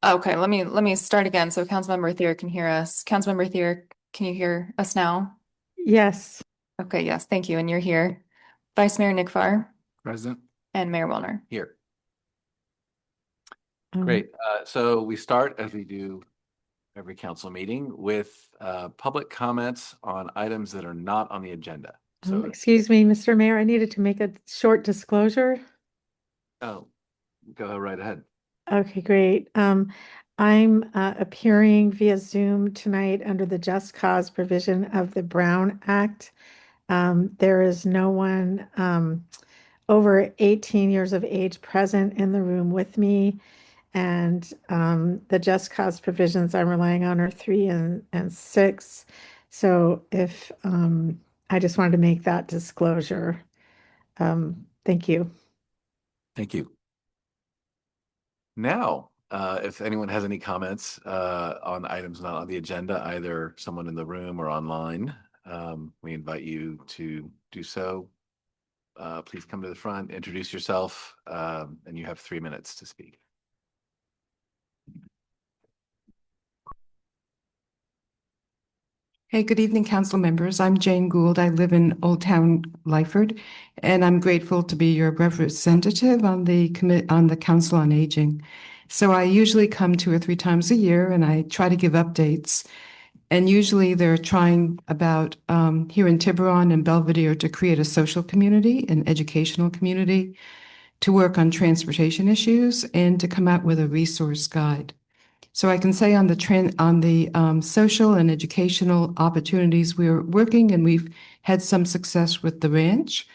Okay, let me start again so Councilmember Thier can hear us. Councilmember Thier, can you hear us now? Yes. Okay, yes, thank you. And you're here. Vice Mayor Nick Farr Present. and Mayor Wellner. Here. Um, Great. So we start, as we do every council meeting, with public comments on items that are not on the agenda. So, excuse me, Mr. Mayor, I needed to make a short disclosure. oh, go right ahead. Okay, great. I'm appearing via Zoom tonight under the Just Cause provision of the Brown Act. There is no one over 18 years of age present in the room with me. And the Just Cause provisions I'm relying on are 3 and 6. So if I just wanted to make that disclosure. Thank you. Thank you. Now, if anyone has any comments on items not on the agenda, either someone in the room or online, we invite you to do so. Please come to the front, introduce yourself, and you have 3 minutes to speak. Hey, good evening, council members. I'm Jane Gould. I live in Old Town Lyford, and I'm grateful to be your representative on the Council on Aging. So I usually come 2 or 3 times a year, and I try to give updates. And usually they're trying about here in Tiburon and Belvedere to create a social community, an educational community, to work on transportation issues, and to come out with a resource guide. So I can say on the social and educational opportunities, we're working and we've had some success with the ranch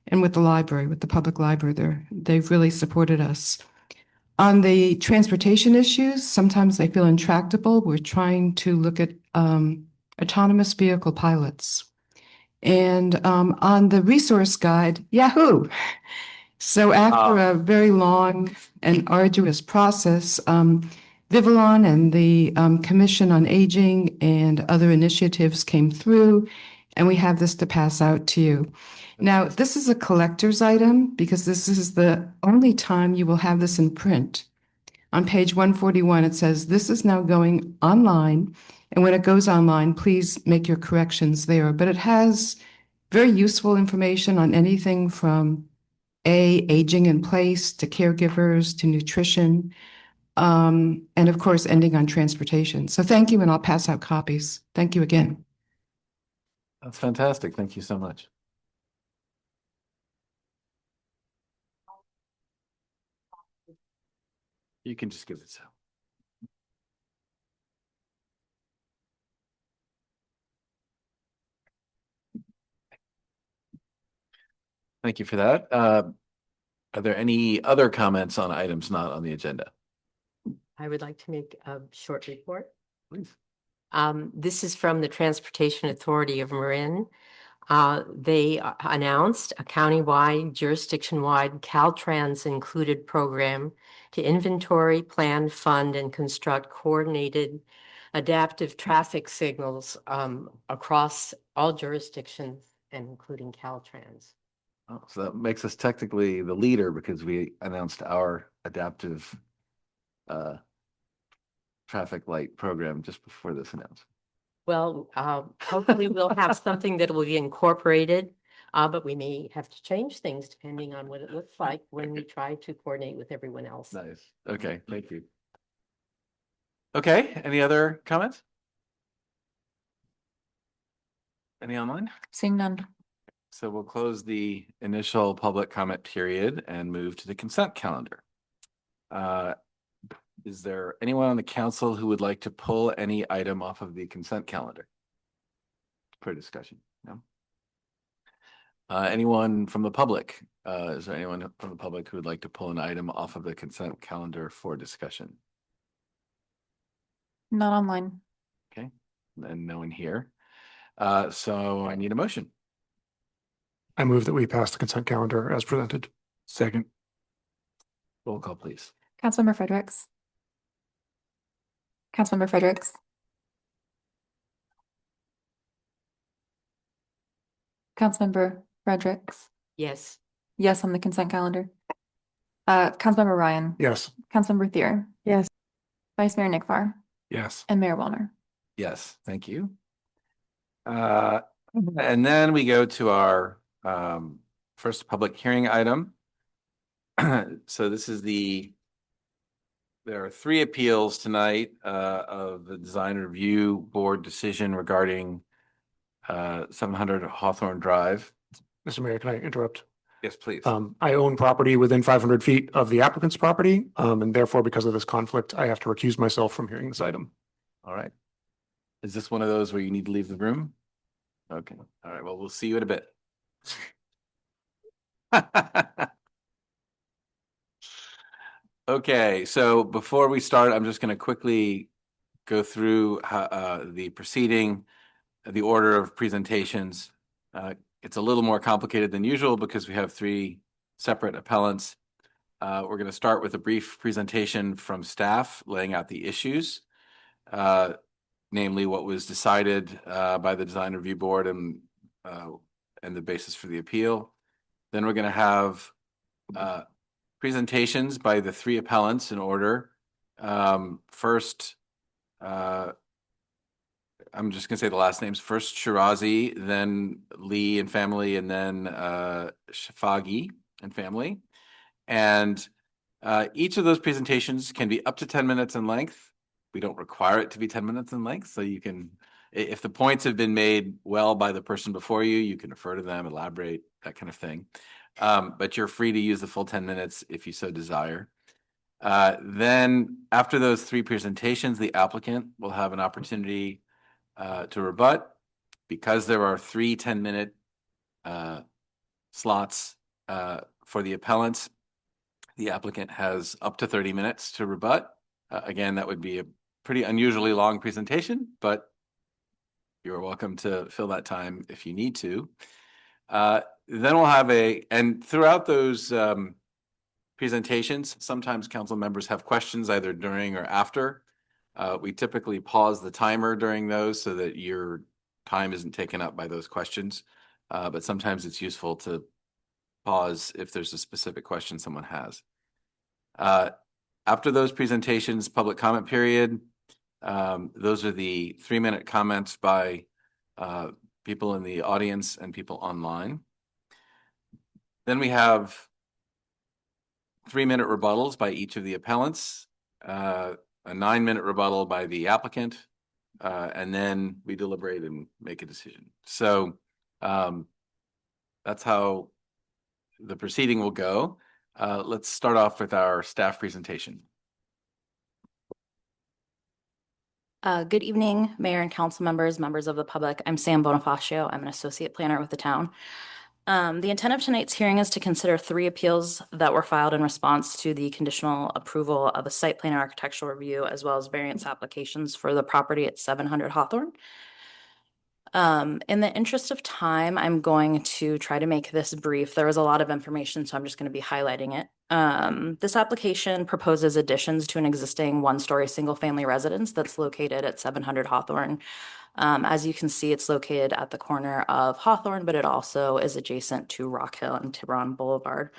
and with the library, with the public library there. They've really supported us. On the transportation issues, sometimes they feel intractable. We're trying to look at autonomous vehicle pilots. And on the resource guide, Yahoo! So after a very long and arduous process, Vivalon and the Commission on Aging and other initiatives came through, and we have this to pass out to you. Now, this is a collector's item because this is the only time you will have this in print. On page 141, it says, "This is now going online, and when it goes online, please make your corrections there." But it has very useful information on anything from aging in place to caregivers to nutrition, and of course, ending on transportation. So thank you, and I'll pass out copies. Thank you again. That's fantastic. Thank you so much. You can just give it so. Thank you for that. Are there any other comments on items not on the agenda? I would like to make a short report. Please. This is from the Transportation Authority of Marin. They announced a countywide, jurisdiction-wide Caltrans included program to inventory, plan, fund, and construct coordinated adaptive traffic signals across all jurisdictions and including Caltrans. Oh, so that makes us technically the leader because we announced our adaptive traffic light program just before this announcement. Well, hopefully we'll have something that will be incorporated, but we may have to change things depending on what it looks like when we try to coordinate with everyone else. Nice. Okay, thank you. Okay, any other comments? Any online? Seeing none. So we'll close the initial public comment period and move to the consent calendar. Is there anyone on the council who would like to pull any item off of the consent calendar for discussion? No. Anyone from the public? Is there anyone from the public who would like to pull an item off of the consent calendar for discussion? Not online. Okay, and no one here. So I need a motion. I move that we pass the consent calendar as presented. Second. Roll call, please. Councilmember Fredericks. Councilmember Fredericks. Councilmember Fredericks. Yes. Yes on the consent calendar. Councilmember Ryan. Yes. Councilmember Thier. Yes. Vice Mayor Nick Farr, Yes. and Mayor Wellner. Yes, thank you. And then we go to our first public hearing item. So this is there are 3 appeals tonight of the Design Review Board decision regarding 700 Hawthorne Drive. Mr. Mayor, can I interrupt? Yes, please. I own property within 500 feet of the applicant's property, and therefore, because of this conflict, I have to recuse myself from hearing this item. All right. Is this one of those where you need to leave the room? Okay. All right. Well, we'll see you in a bit. Okay. So before we start, I'm just going to quickly go through the proceeding, the order of presentations. It's a little more complicated than usual because we have 3 separate appellants. We're going to start with a brief presentation from staff laying out the issues, namely what was decided by the Design Review Board and the basis for the appeal. Then we're going to have presentations by the 3 appellants in order. First, I'm just going to say the last names. First Shirazi, then Lee and family, and then Shafagi and family. And each of those presentations can be up to 10 minutes in length. We don't require it to be 10 minutes in length. So you can, if the points have been made well by the person before you, you can refer to them, elaborate, that kind of thing. But you're free to use the full 10 minutes if you so desire. Then after those 3 presentations, the applicant will have an opportunity to rebut. Because there are 3 10-minute slots for the appellants, the applicant has up to 30 minutes to rebut. Again, that would be a pretty unusually long presentation, but you're welcome to fill that time if you need to. Then we'll have and throughout those presentations, sometimes council members have questions either during or after. We typically pause the timer during those so that your time isn't taken up by those questions. But sometimes it's useful to pause if there's a specific question someone has. After those presentations, public comment period. Those are the 3-minute comments by people in the audience and people online. Then we have 3-minute rebuttals by each of the appellants, a 9-minute rebuttal by the applicant, and then we deliberate and make a decision. So that's how the proceeding will go. Let's start off with our staff presentation. Good evening, Mayor and council members, members of the public. I'm Sam Bonifacio. I'm an associate planner with the town. The intent of tonight's hearing is to consider 3 appeals that were filed in response to the conditional approval of a site plan and architectural review, as well as variance applications for the property at 700 Hawthorne. In the interest of time, I'm going to try to make this brief. There was a lot of information, so I'm just going to be highlighting it. This application proposes additions to an existing 1-story single-family residence that's located at 700 Hawthorne. As you can see, it's located at the corner of Hawthorne, but it also is adjacent to Rock Hill and Tiburon Boulevard.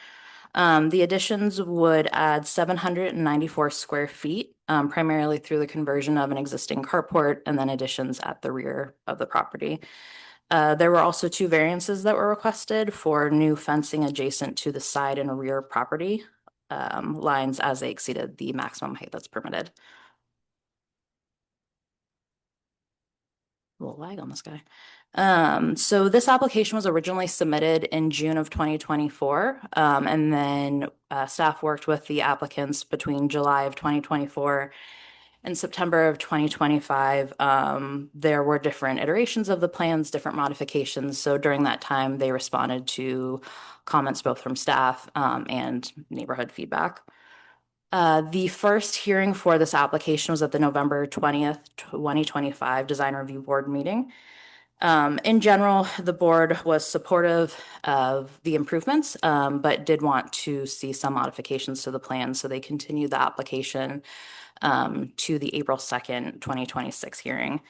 The additions would add 794 square feet, primarily through the conversion of an existing carport and then additions at the rear of the property. There were also 2 variances that were requested for new fencing adjacent to the side and rear property lines as they exceeded the maximum height that's permitted. A little lag on this guy. So this application was originally submitted in June of 2024, and then staff worked with the applicants between July of 2024 and September of 2025. There were different iterations of the plans, different modifications. So during that time, they responded to comments both from staff and neighborhood feedback. The first hearing for this application was at the November 20th, 2025 Design Review Board meeting. In general, the board was supportive of the improvements, but did want to see some modifications to the plan. So they continued the application to the April 2nd, 2026 hearing.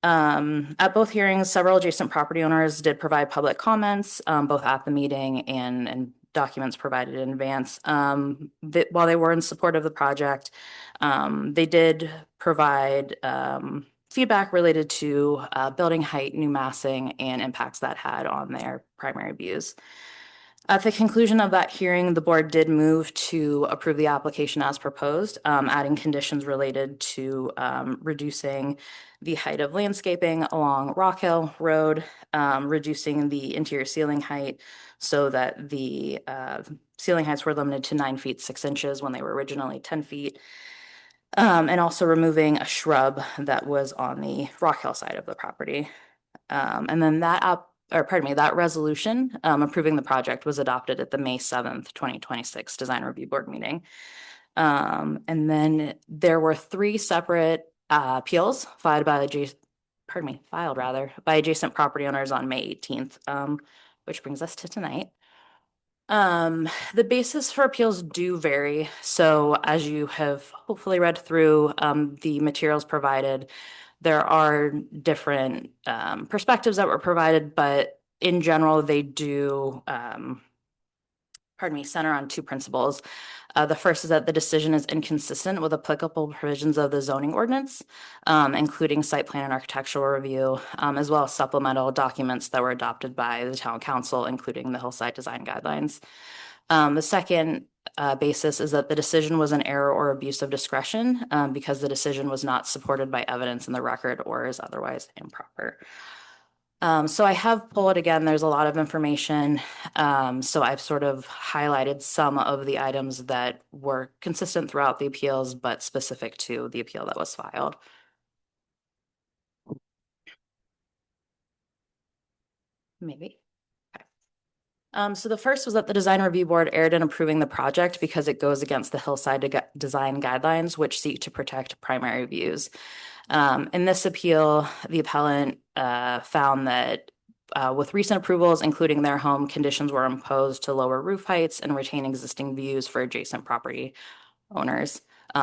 At both hearings, several adjacent property owners did provide public comments, both at the meeting and documents provided in advance. While they were in support of the project, they did provide feedback related to building height, new massing, and impacts that had on their primary views. At the conclusion of that hearing, the board did move to approve the application as proposed, adding conditions related to reducing the height of landscaping along Rock Hill Road, reducing the interior ceiling height so that the ceiling heights were limited to 9 feet 6 inches when they were originally 10 feet. And also removing a shrub that was on the Rock Hill side of the property. And then that resolution approving the project was adopted at the May 7th, 2026 Design Review Board meeting. And then there were 3 separate appeals filed by adjacent property owners on May 18th, which brings us to tonight. The basis for appeals do vary. So as you have hopefully read through the materials provided, there are different perspectives that were provided, but in general, they do, center on 2 principles. The first is that the decision is inconsistent with applicable provisions of the zoning ordinance, including site plan and architectural review, as well as supplemental documents that were adopted by the town council, including the hillside design guidelines. The second basis is that the decision was an error or abuse of discretion because the decision was not supported by evidence in the record or is otherwise improper. So I have pulled again, there's a lot of information. So I've sort of highlighted some of the items that were consistent throughout the appeals, but specific to the appeal that was filed. Maybe. So the first was that the Design Review Board erred in approving the project because it goes against the hillside design guidelines, which seek to protect primary views. In this appeal, the appellant found that with recent approvals, including their home, conditions were imposed to lower roof heights and retain existing views for adjacent property owners.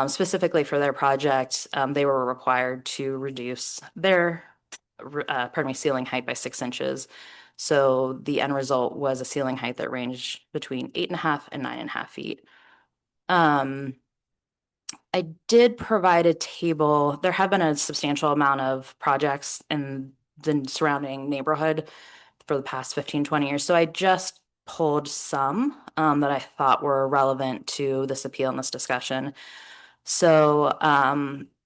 Specifically for their project, they were required to reduce their ceiling height by 6 inches. So the end result was a ceiling height that ranged between 8.5 and 9.5 feet. I did provide a table. There have been a substantial amount of projects in the surrounding neighborhood for the past 15, 20 years. So I just pulled some that I thought were relevant to this appeal and this discussion. So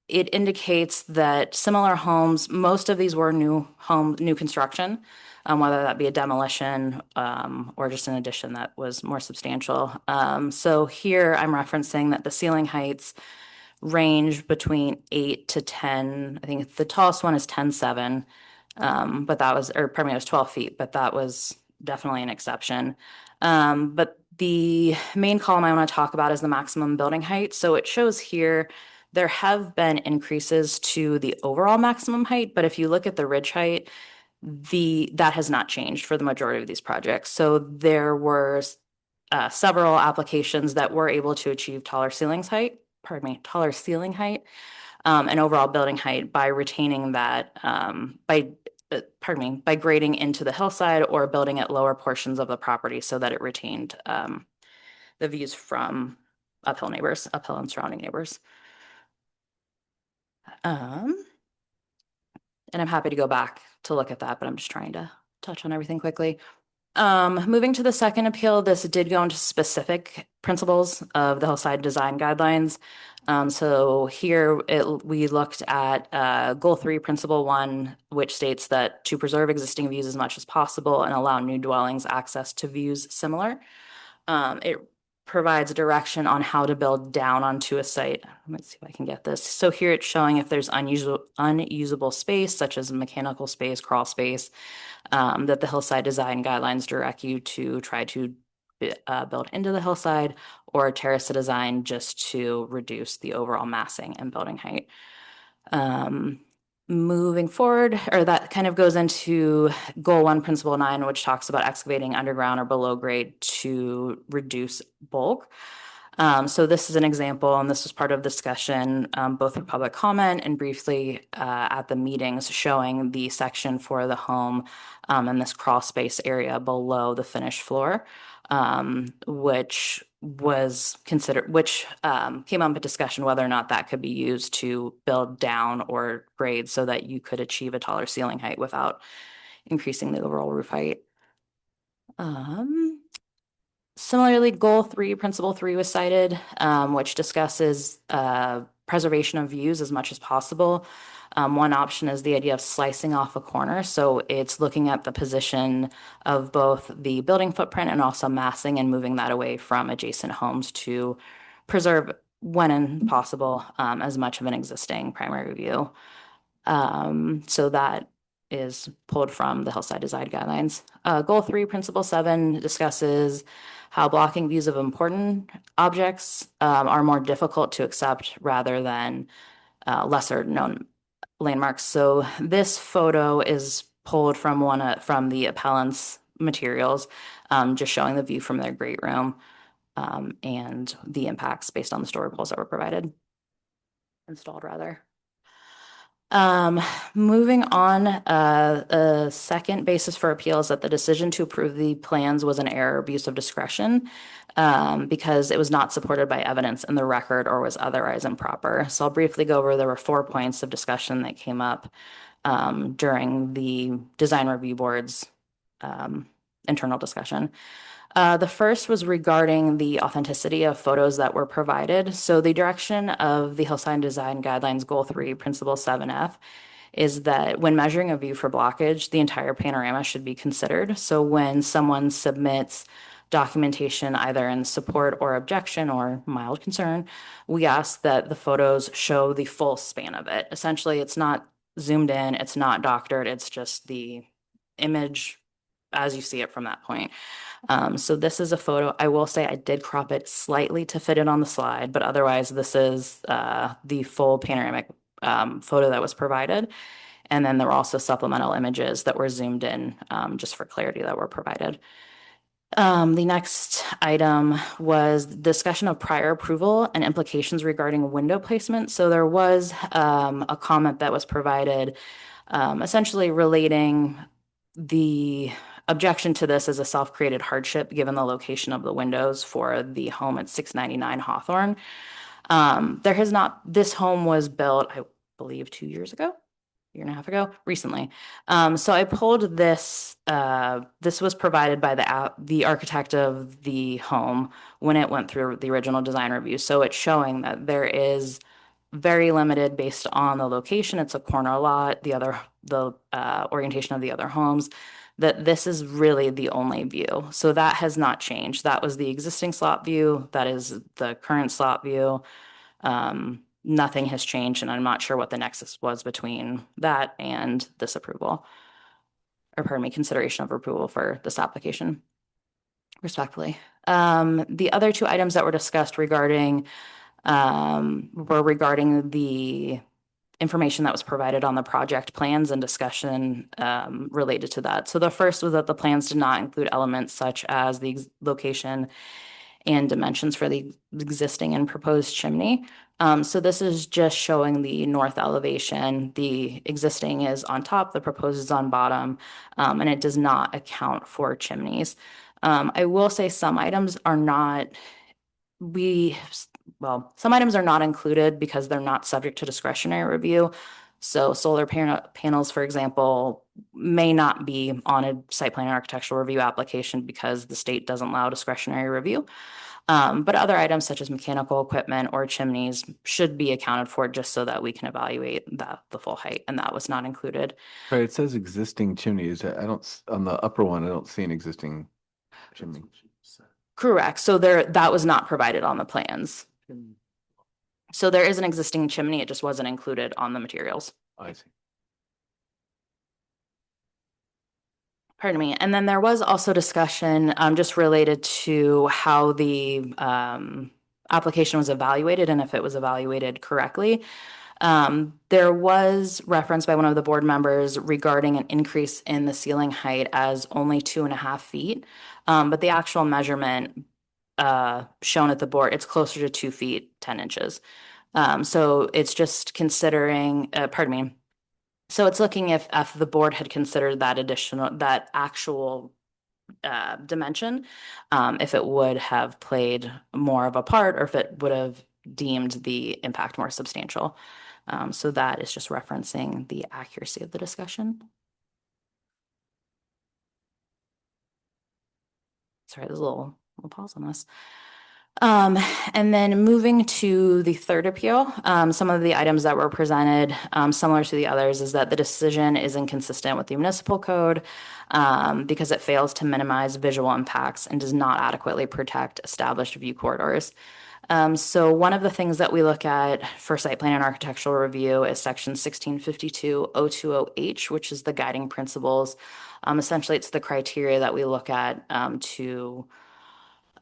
it indicates that similar homes, most of these were new construction, whether that be a demolition or just an addition that was more substantial. So here I'm referencing that the ceiling heights range between 8 to 10. I think the tallest one is 10.7, but that was, or pardon me, it was 12 feet, but that was definitely an exception. But the main column I want to talk about is the maximum building height. So it shows here there have been increases to the overall maximum height, but if you look at the ridge height, that has not changed for the majority of these projects. So there were several applications that were able to achieve taller ceiling height and overall building height by retaining that by grading into the hillside or building at lower portions of the property so that it retained the views from uphill and surrounding neighbors. And I'm happy to go back to look at that, but I'm just trying to touch on everything quickly. Moving to the second appeal, this did go into specific principles of the hillside design guidelines. So here we looked at goal 3, principle 1, which states that to preserve existing views as much as possible and allow new dwellings access to views similar. It provides direction on how to build down onto a site. Let's see if I can get this. So here it's showing if there's unusable space, such as mechanical space, crawl space, that the hillside design guidelines direct you to try to build into the hillside, or terrace a design just to reduce the overall massing and building height. Moving forward, or that kind of goes into goal 1, principle 9, which talks about excavating underground or below grade to reduce bulk. So this is an example, and this was part of discussion, both in public comment and briefly at the meetings, showing the section for the home and this crawl space area below the finished floor. which came up in discussion whether or not that could be used to build down or grade so that you could achieve a taller ceiling height without increasing the overall roof height. Similarly, goal 3, principle 3 was cited, which discusses preservation of views as much as possible. One option is the idea of slicing off a corner. So it's looking at the position of both the building footprint and also massing and moving that away from adjacent homes to preserve, when possible, as much of an existing primary view. So that is pulled from the Hillside Design Guidelines. Goal 3, Principle 7 discusses how blocking views of important objects are more difficult to accept rather than lesser known landmarks. So this photo is pulled from from the appellant's materials, just showing the view from their great room and the impacts based on the story poles that were installed rather. Moving on, a second basis for appeal is that the decision to approve the plans was an error, abuse of discretion, because it was not supported by evidence in the record or was otherwise improper. So I'll briefly go over, there were 4 points of discussion that came up during the design review board's internal discussion. The first was regarding the authenticity of photos that were provided. So the direction of the Hillside Design Guidelines Goal 3, Principle 7F is that when measuring a view for blockage, the entire panorama should be considered. So when someone submits documentation either in support or objection or mild concern, we ask that the photos show the full span of it. Essentially, it's not zoomed in, it's not doctored, it's just the image as you see it from that point. So this is a photo. I will say I did crop it slightly to fit it on the slide, but otherwise this is the full panoramic photo that was provided. And then there were also supplemental images that were zoomed in just for clarity that were provided. The next item was discussion of prior approval and implications regarding window placement. So there was a comment that was provided essentially relating the objection to this as a self-created hardship given the location of the windows for the home at 699 Hawthorne. This home was built, I believe, 2 years ago, year and a half ago, recently. So I pulled this, this was provided by the architect of the home when it went through the original design review. So it's showing that there is very limited based on the location. It's a corner lot, the orientation of the other homes, that this is really the only view. So that has not changed. That was the existing slot view. That is the current slot view. Nothing has changed, and I'm not sure what the nexus was between that and this approval, or pardon me, consideration of approval for this application, respectfully. The other 2 items that were discussed regarding the information that was provided on the project plans and discussion related to that. So the first was that the plans did not include elements such as the location and dimensions for the existing and proposed chimney. So this is just showing the north elevation. The existing is on top, the proposed is on bottom, and it does not account for chimneys. I will say some items are not, some items are not included because they're not subject to discretionary review. So solar panels, for example, may not be on a site plan architectural review application because the state doesn't allow discretionary review. But other items such as mechanical equipment or chimneys should be accounted for just so that we can evaluate the full height, and that was not included. Right, it says existing chimneys. On the upper one, I don't see an existing chimney. Correct. So that was not provided on the plans. So there is an existing chimney, it just wasn't included on the materials. I see. Pardon me. And then there was also discussion just related to how the application was evaluated and if it was evaluated correctly. There was reference by one of the board members regarding an increase in the ceiling height as only 2.5 feet. But the actual measurement shown at the board, it's closer to 2 feet, 10 inches. So it's just considering, pardon me. So it's looking if the board had considered that actual dimension, if it would have played more of a part or if it would have deemed the impact more substantial. So that is just referencing the accuracy of the discussion. Sorry, there's a little pause on this. And then moving to the third appeal, some of the items that were presented, similar to the others, is that the decision is inconsistent with the municipal code because it fails to minimize visual impacts and does not adequately protect established view corridors. So one of the things that we look at for site plan and architectural review is section 1652-020H, which is the guiding principles. Essentially, it's the criteria that we look at to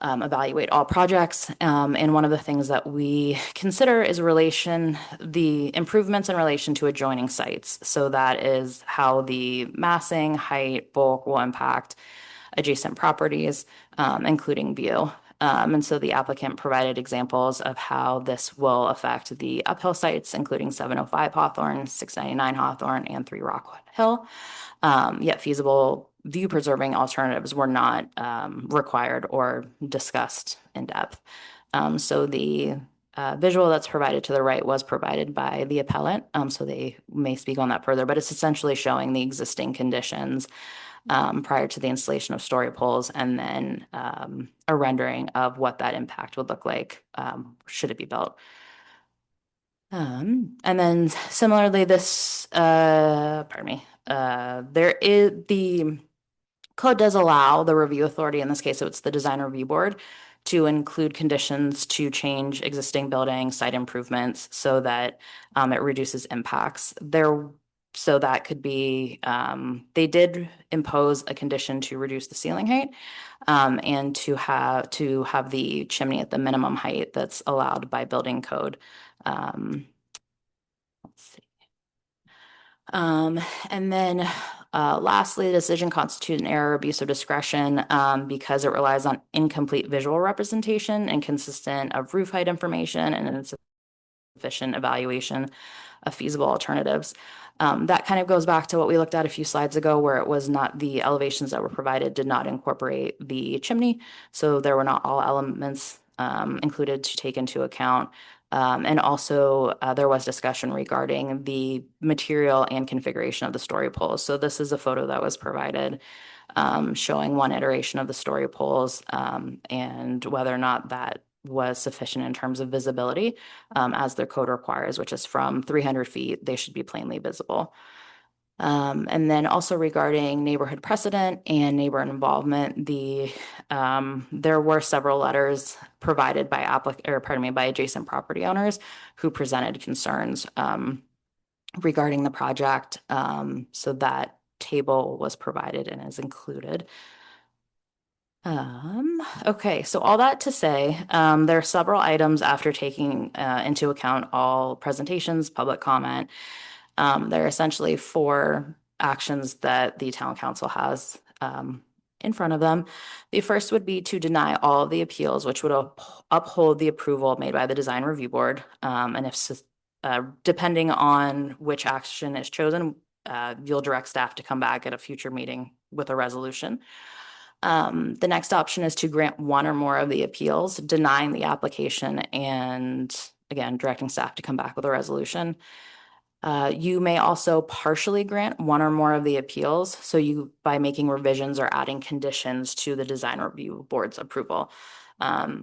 evaluate all projects. And one of the things that we consider is the improvements in relation to adjoining sites. So that is how the massing, height, bulk will impact adjacent properties, including view. And so the applicant provided examples of how this will affect the uphill sites, including 705 Hawthorne, 699 Hawthorne, and 3 Rockwood Hill. Yet feasible view preserving alternatives were not required or discussed in depth. So the visual that's provided to the right was provided by the appellant, so they may speak on that further, but it's essentially showing the existing conditions prior to the installation of story poles, and then a rendering of what that impact would look like should it be built. And then similarly, there is the code does allow the review authority, in this case, so it's the design review board, to include conditions to change existing building site improvements so that it reduces impacts. So that could be, they did impose a condition to reduce the ceiling height and to have the chimney at the minimum height that's allowed by building code. Let's see. And then lastly, the decision constitutes an error, abuse of discretion because it relies on incomplete visual representation, inconsistent of roof height information, and insufficient evaluation of feasible alternatives. That kind of goes back to what we looked at a few slides ago, where it was not the elevations that were provided did not incorporate the chimney. So there were not all elements included to take into account. And also there was discussion regarding the material and configuration of the story poles. So this is a photo that was provided showing one iteration of the story poles and whether or not that was sufficient in terms of visibility as their code requires, which is from 300 feet, they should be plainly visible. And then also regarding neighborhood precedent and neighbor involvement, there were several letters provided by by adjacent property owners who presented concerns regarding the project. So that table was provided and is included. Okay, so all that to say, there are several items after taking into account all presentations, public comment. There are essentially 4 actions that the town council has in front of them. The first would be to deny all of the appeals, which would uphold the approval made by the design review board. And if depending on which action is chosen, you'll direct staff to come back at a future meeting with a resolution. The next option is to grant one or more of the appeals, denying the application, and again, directing staff to come back with a resolution. You may also partially grant one or more of the appeals, so by making revisions or adding conditions to the design review board's approval.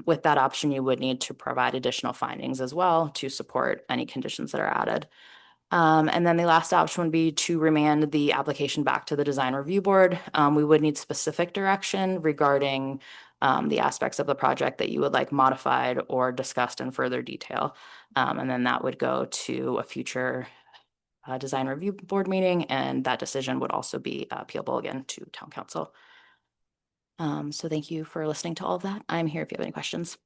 With that option, you would need to provide additional findings as well to support any conditions that are added. And then the last option would be to remand the application back to the design review board. We would need specific direction regarding the aspects of the project that you would like modified or discussed in further detail. And then that would go to a future design review board meeting, and that decision would also be appealable again to town council. So thank you for listening to all of that. I'm here if you have any questions.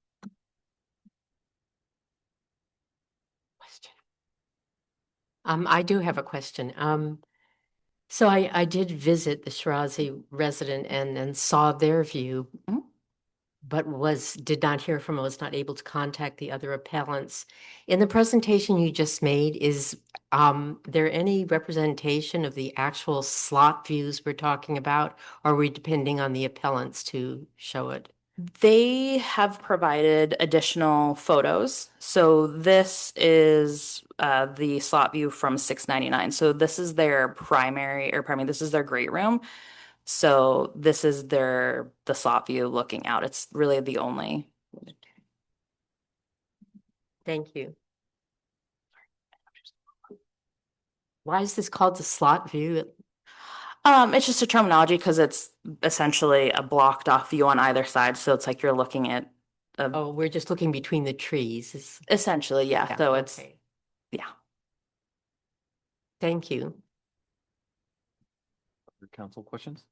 I do have a question. So I did visit the Shirazi resident and saw their view. Mhm. but did not hear from, was not able to contact the other appellants. In the presentation you just made, is there any representation of the actual slot views we're talking about? Or are we depending on the appellants to show it? They have provided additional photos. So this is the slot view from 699. So this is their primary, or pardon me, this is their great room. So this is the slot view looking out. It's really the only. Thank you. Why is this called the slot view? It's just a terminology because it's essentially a blocked off view on either side. So it's like you're looking at Oh, we're just looking between the trees. essentially, yeah. Yeah, So it's, okay. yeah. Thank you. Other council questions?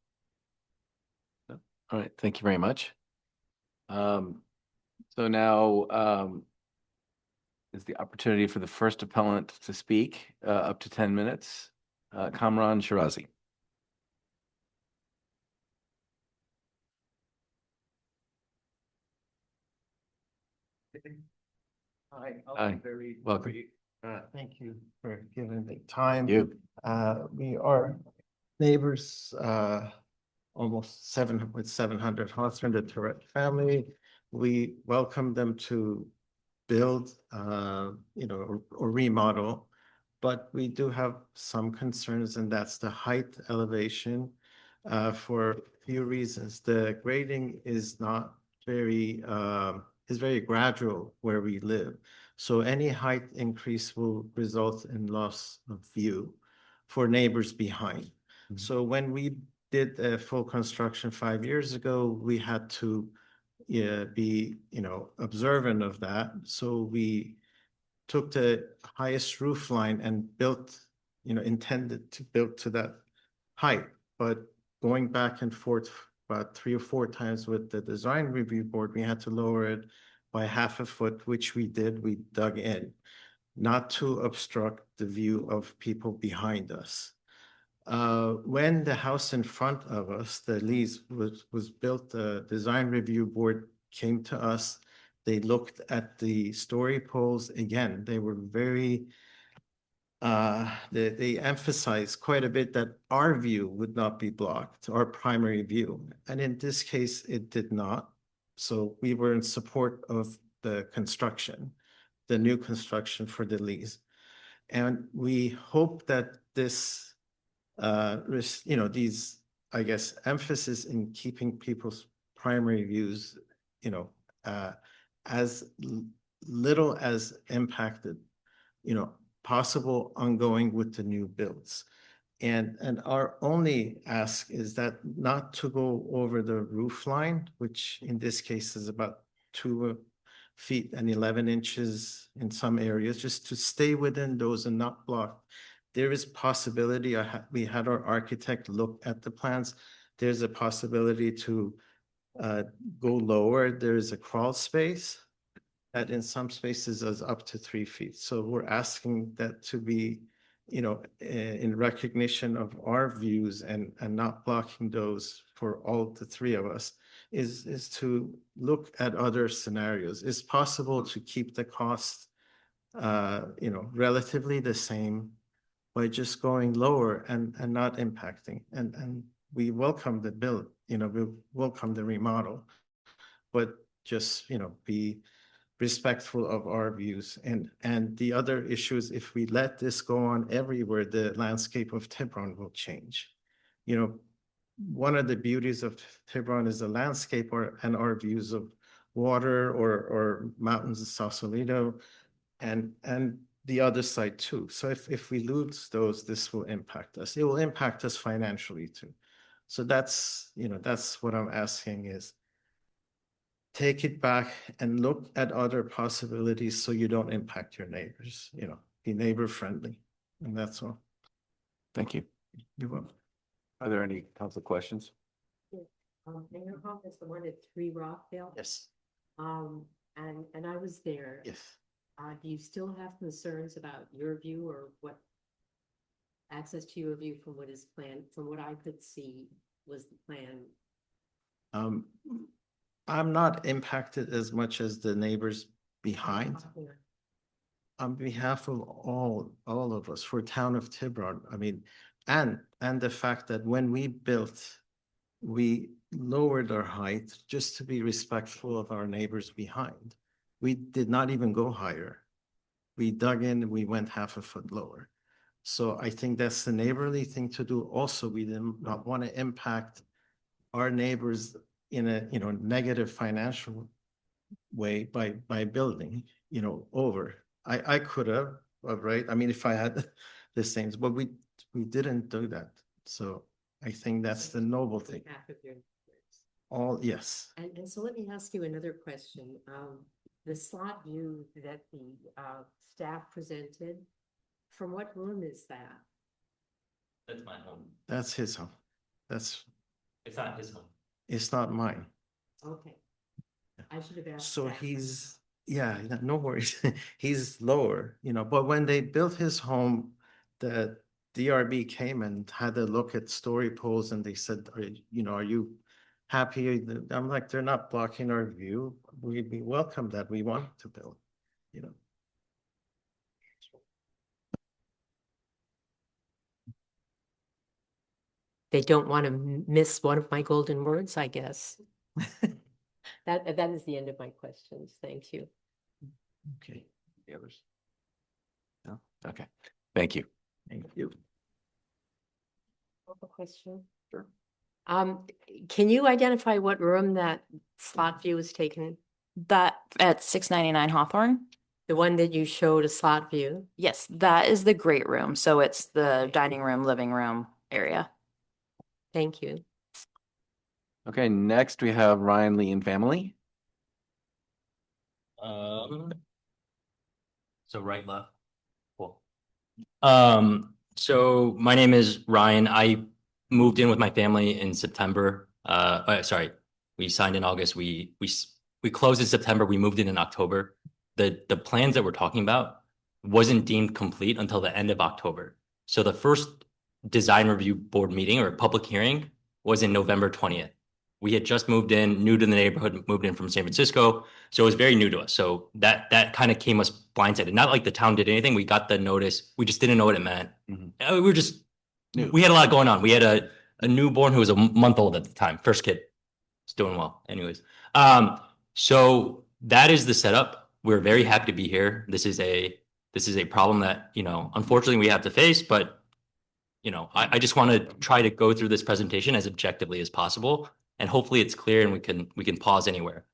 No? All right, thank you very much. So now is the opportunity for the first appellant to speak, up to 10 minutes. Kamran Shirazi. Hi, Hi, very welcome. brief. Thank you for giving the time. You. We are neighbors, almost 700 houses in the Tourette family. We welcome them to build, or remodel. But we do have some concerns, and that's the height elevation, for a few reasons. The grading is not very, is very gradual where we live. So any height increase will result in loss of view for neighbors behind. So when we did a full construction 5 years ago, we had to be, observant of that. So we took the highest roof line and built, intended to build to that height. But going back and forth about 3 or 4 times with the design review board, we had to lower it by half a foot, which we did. We dug in, not to obstruct the view of people behind us. When the house in front of us, the lease was built, the design review board came to us. They looked at the story poles again. They were very, they emphasized quite a bit that our view would not be blocked, our primary view. And in this case, it did not. So we were in support of the construction, the new construction for the lease. And we hope that this, these, I guess, emphasis in keeping people's primary views, as little as impacted, possible ongoing with the new builds. And our only ask is that not to go over the roof line, which in this case is about 2 feet and 11 inches in some areas, just to stay within those and not block. There is possibility, we had our architect look at the plans. There's a possibility to go lower. There is a crawl space that in some spaces is up to 3 feet. So we're asking that to be, in recognition of our views and not blocking those for all the 3 of us, is to look at other scenarios. It's possible to keep the cost, relatively the same by just going lower and not impacting. And we welcome the build, we welcome the remodel, but just, be respectful of our views. And the other issue is if we let this go on everywhere, the landscape of Tiburon will change. One of the beauties of Tiburon is the landscape and our views of water or mountains of Sausalito and the other side too. So if we lose those, this will impact us. It will impact us financially too. So that's what I'm asking is take it back and look at other possibilities so you don't impact your neighbors, be neighbor friendly. And that's all. Thank you. You're welcome. Are there any council questions? Mayor Hoff is the one at 3 Rockdale. Yes. And I was there. Yes. Do you still have concerns about your view or what access to your view from what is planned? From what I could see was the plan. I'm not impacted as much as the neighbors behind. On behalf of all of us for town of Tiburon, I mean, and the fact that when we built, we lowered our height just to be respectful of our neighbors behind. We did not even go higher. We dug in, we went half a foot lower. So I think that's the neighborly thing to do. Also, we did not want to impact our neighbors in a, negative financial way by building, over. I could have, right? I mean, if I had the same, but we didn't do that. So I think that's the noble thing. All, yes. And so let me ask you another question. The slot view that the staff presented, from what room is that? That's my home. That's his home. It's not his home. It's not mine. Okay. I should have asked. So that. he's, yeah, no worries. He's lower, but when they built his home, the DRB came and had a look at story poles and they said, are you happy? I'm like, they're not blocking our view. We welcome that. We want to build, They don't want to miss one of my golden words, I guess. That is the end of my questions. Thank you. Okay. The others? No? Okay. Thank you. Thank you. A question? Sure. Can you identify what room that slot view was taken? That at 699 Hawthorne? The one that you showed a slot view? Yes, that is the great room. So it's the dining room, living room area. Thank you. Okay, next we have Ryan Lee and family. So right, left. Cool. So my name is Ryan. I moved in with my family in September. Sorry, we signed in August. We closed in September. We moved in October. The plans that we're talking about wasn't deemed complete until the end of October. So the first design review board meeting or public hearing was in November 20th. We had just moved in, new to the neighborhood, moved in from San Francisco. So it was very new to us. So that kind of came us blindsided. Not like the town did anything. We got the notice. We just didn't know what it meant. Mm-hmm. We were just, New. We had a lot going on. We had a newborn who was a month old at the time. First kid. It's doing well. Anyways. So that is the setup. We're very happy to be here. This is a problem that, unfortunately we have to face, but I just want to try to go through this presentation as objectively as possible, and hopefully it's clear and we can pause anywhere.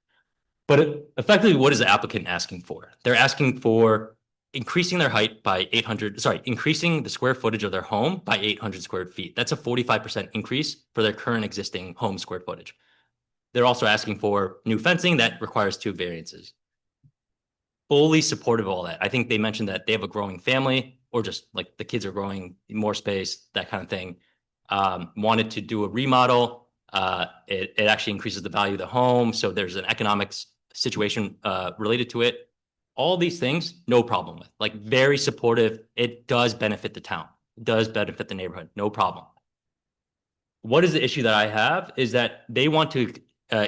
But effectively, what is the applicant asking for? They're asking for increasing their height by increasing the square footage of their home by 800 square feet. That's a 45% increase for their current existing home square footage. They're also asking for new fencing that requires 2 variances. Fully supportive of all that. I think they mentioned that they have a growing family, or just like the kids are growing, more space, that kind of thing. Wanted to do a remodel. It actually increases the value of the home. So there's an economic situation related to it. All these things, no problem with. Like, very supportive. It does benefit the town. It does benefit the neighborhood. No problem. What is the issue that I have is that they want to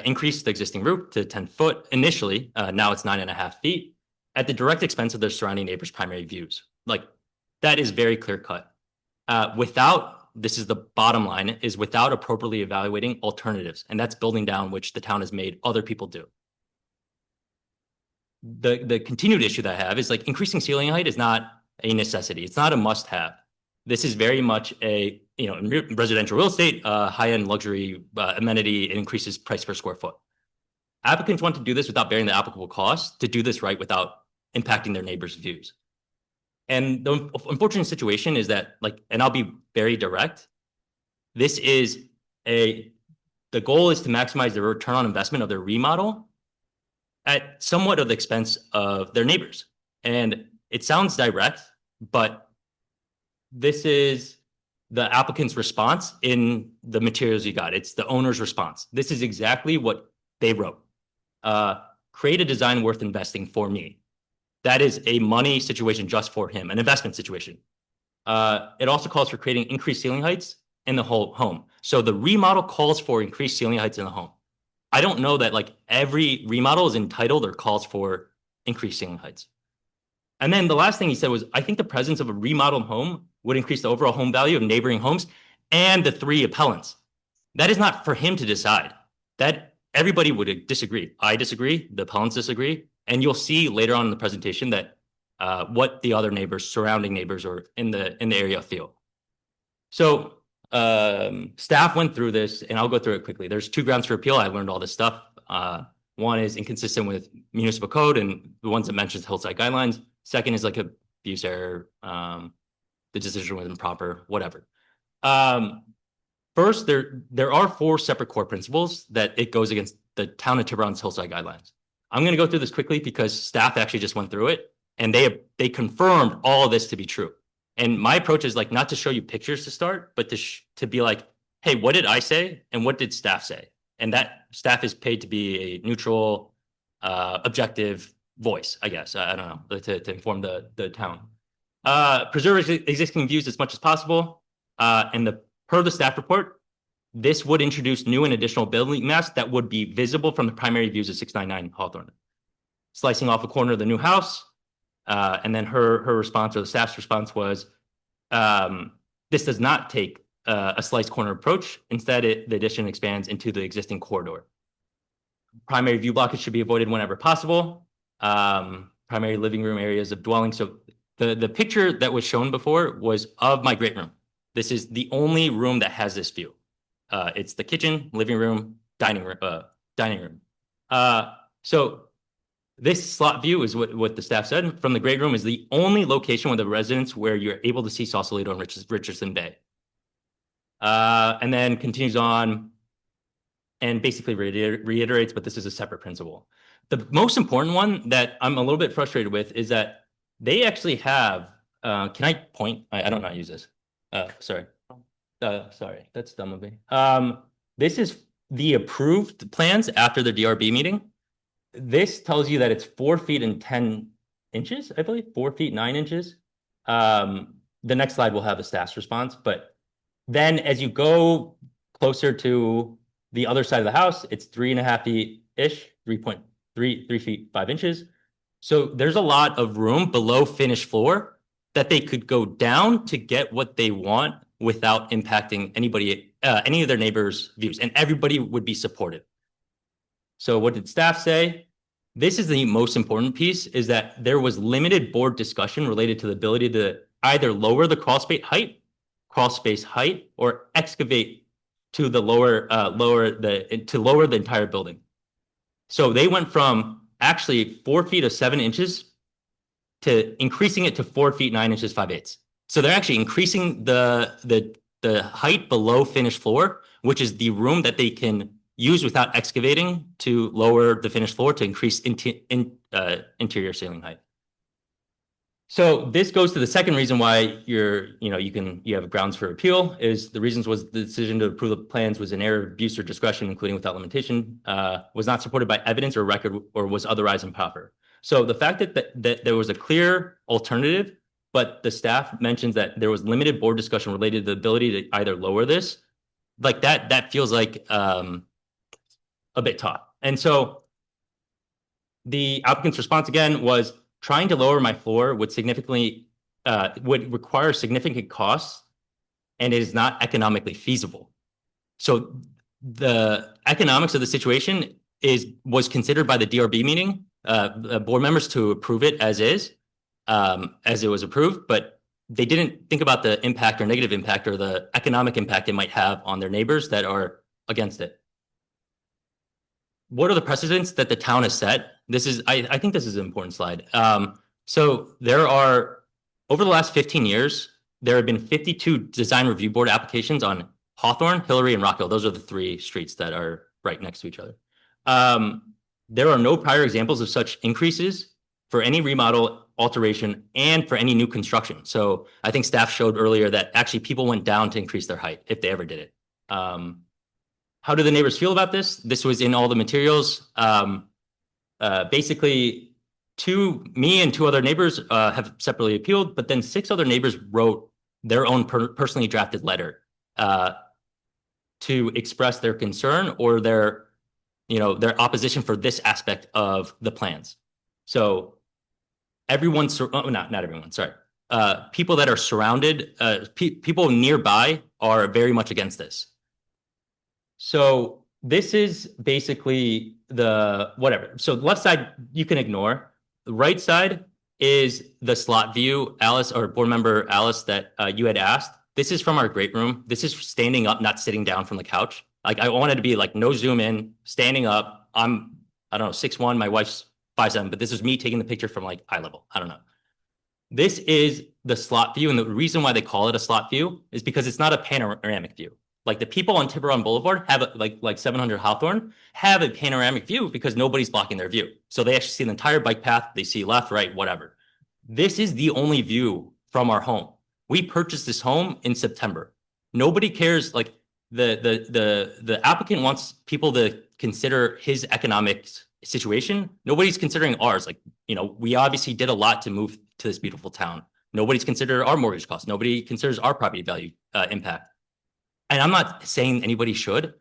increase the existing roof to 10 foot initially. Now it's 9.5 feet at the direct expense of their surrounding neighbors' primary views. Like, that is very clear cut. This is the bottom line, is without appropriately evaluating alternatives. And that's building down, which the town has made other people do. The continued issue that I have is, like, increasing ceiling height is not a necessity. It's not a must have. This is very much a, in residential real estate, high-end luxury amenity. It increases price per square foot. Applicants want to do this without bearing the applicable costs, to do this right without impacting their neighbors' views. And the unfortunate situation is that, and I'll be very direct, the goal is to maximize the return on investment of their remodel at somewhat of the expense of their neighbors. And it sounds direct, but this is the applicant's response in the materials you got. It's the owner's response. This is exactly what they wrote. Create a design worth investing for me. That is a money situation just for him, an investment situation. It also calls for creating increased ceiling heights in the whole home. So the remodel calls for increased ceiling heights in the home. I don't know that like every remodel is entitled or calls for increased ceiling heights. And then the last thing he said was, I think the presence of a remodeled home would increase the overall home value of neighboring homes and the three appellants. That is not for him to decide. That everybody would disagree. I disagree. The appellants disagree. And you'll see later on in the presentation that what the other neighbors, surrounding neighbors, or in the area feel. So staff went through this, and I'll go through it quickly. There's 2 grounds for appeal. I learned all this stuff. One is inconsistent with municipal code and the ones that mentions hillside guidelines. Second is like abuse error, the decision was improper, whatever. First, there are 4 separate core principles that it goes against the town of Tiburon's hillside guidelines. I'm going to go through this quickly because staff actually just went through it, and they confirmed all of this to be true. And my approach is like not to show you pictures to start, but to be like, hey, what did I say and what did staff say? And that staff is paid to be a neutral, objective voice, I guess. I don't know, to inform the town. Preserve existing views as much as possible. And per the staff report, this would introduce new and additional building mass that would be visible from the primary views of 699 Hawthorne. Slicing off a corner of the new house. And then her response, or the staff's response, was, this does not take a slice corner approach. Instead, the addition expands into the existing corridor. Primary view blockage should be avoided whenever possible. Primary living room areas of dwelling. So the picture that was shown before was of my great room. This is the only room that has this view. It's the kitchen, living room, dining room. So this slot view is what the staff said. From the great room is the only location with the residence where you're able to see Sausalito and Richardson Bay. And then continues on and basically reiterates, but this is a separate principle. The most important one that I'm a little bit frustrated with is that they actually have, can I point? I don't know how to use this. Sorry, that's dumb of me. This is the approved plans after the DRB meeting. This tells you that it's 4 feet and 10 inches, I believe, 4 feet, 9 inches. The next slide will have a staff's response, but then as you go closer to the other side of the house, it's 3.5 feet-ish, 3 feet, 5 inches. So there's a lot of room below finished floor that they could go down to get what they want without impacting anybody, any of their neighbors' views, and everybody would be supportive. So what did staff say? This is the most important piece, is that there was limited board discussion related to the ability to either lower the crawl space height, or excavate to the lower the entire building. So they went from actually 4 feet of 7 inches to increasing it to 4 feet 9 inches 5/8. So they're actually increasing the height below finished floor, which is the room that they can use without excavating to lower the finished floor to increase interior ceiling height. So this goes to the second reason why you have grounds for appeal. Is the reasons was the decision to approve the plans was an error of abuse or discretion, including without limitation, was not supported by evidence or record, or was otherwise improper. So the fact that there was a clear alternative, but the staff mentions that there was limited board discussion related to the ability to either lower this, like that feels like a bit taut. And so the applicant's response again was, trying to lower my floor would would require significant costs, and it is not economically feasible. So the economics of the situation was considered by the DRB meeting, board members, to approve it as is, as it was approved, but they didn't think about the impact or negative impact or the economic impact it might have on their neighbors that are against it. What are the precedents that the town has set? I think this is an important slide. So there are, over the last 15 years, there have been 52 design review board applications on Hawthorne, Hillary, and Rockville. Those are the 3 streets that are right next to each other. There are no prior examples of such increases for any remodel, alteration, and for any new construction. So I think staff showed earlier that actually people went down to increase their height if they ever did it. How do the neighbors feel about this? This was in all the materials. Basically, me and 2 other neighbors have separately appealed, but then 6 other neighbors wrote their own personally drafted letter to express their concern or their their opposition for this aspect of the plans. So everyone, not everyone, sorry. People that are surrounded, people nearby are very much against this. So this is basically the whatever. So the left side you can ignore. The right side is the slot view, Alice, or board member Alice, that you had asked. This is from our great room. This is standing up, not sitting down from the couch. Like I wanted to be like no zoom in, standing up. I don't know, 6'1", my wife's 5'7", but this is me taking the picture from like eye level. I don't know. This is the slot view, and the reason why they call it a slot view is because it's not a panoramic view. Like the people on Tiburon Boulevard have like 700 Hawthorne have a panoramic view because nobody's blocking their view. So they actually see the entire bike path. They see left, right, whatever. This is the only view from our home. We purchased this home in September. Nobody cares. Like the applicant wants people to consider his economic situation. Nobody's considering ours. Like, we obviously did a lot to move to this beautiful town. Nobody's considered our mortgage costs. Nobody considers our property value impact. And I'm not saying anybody should,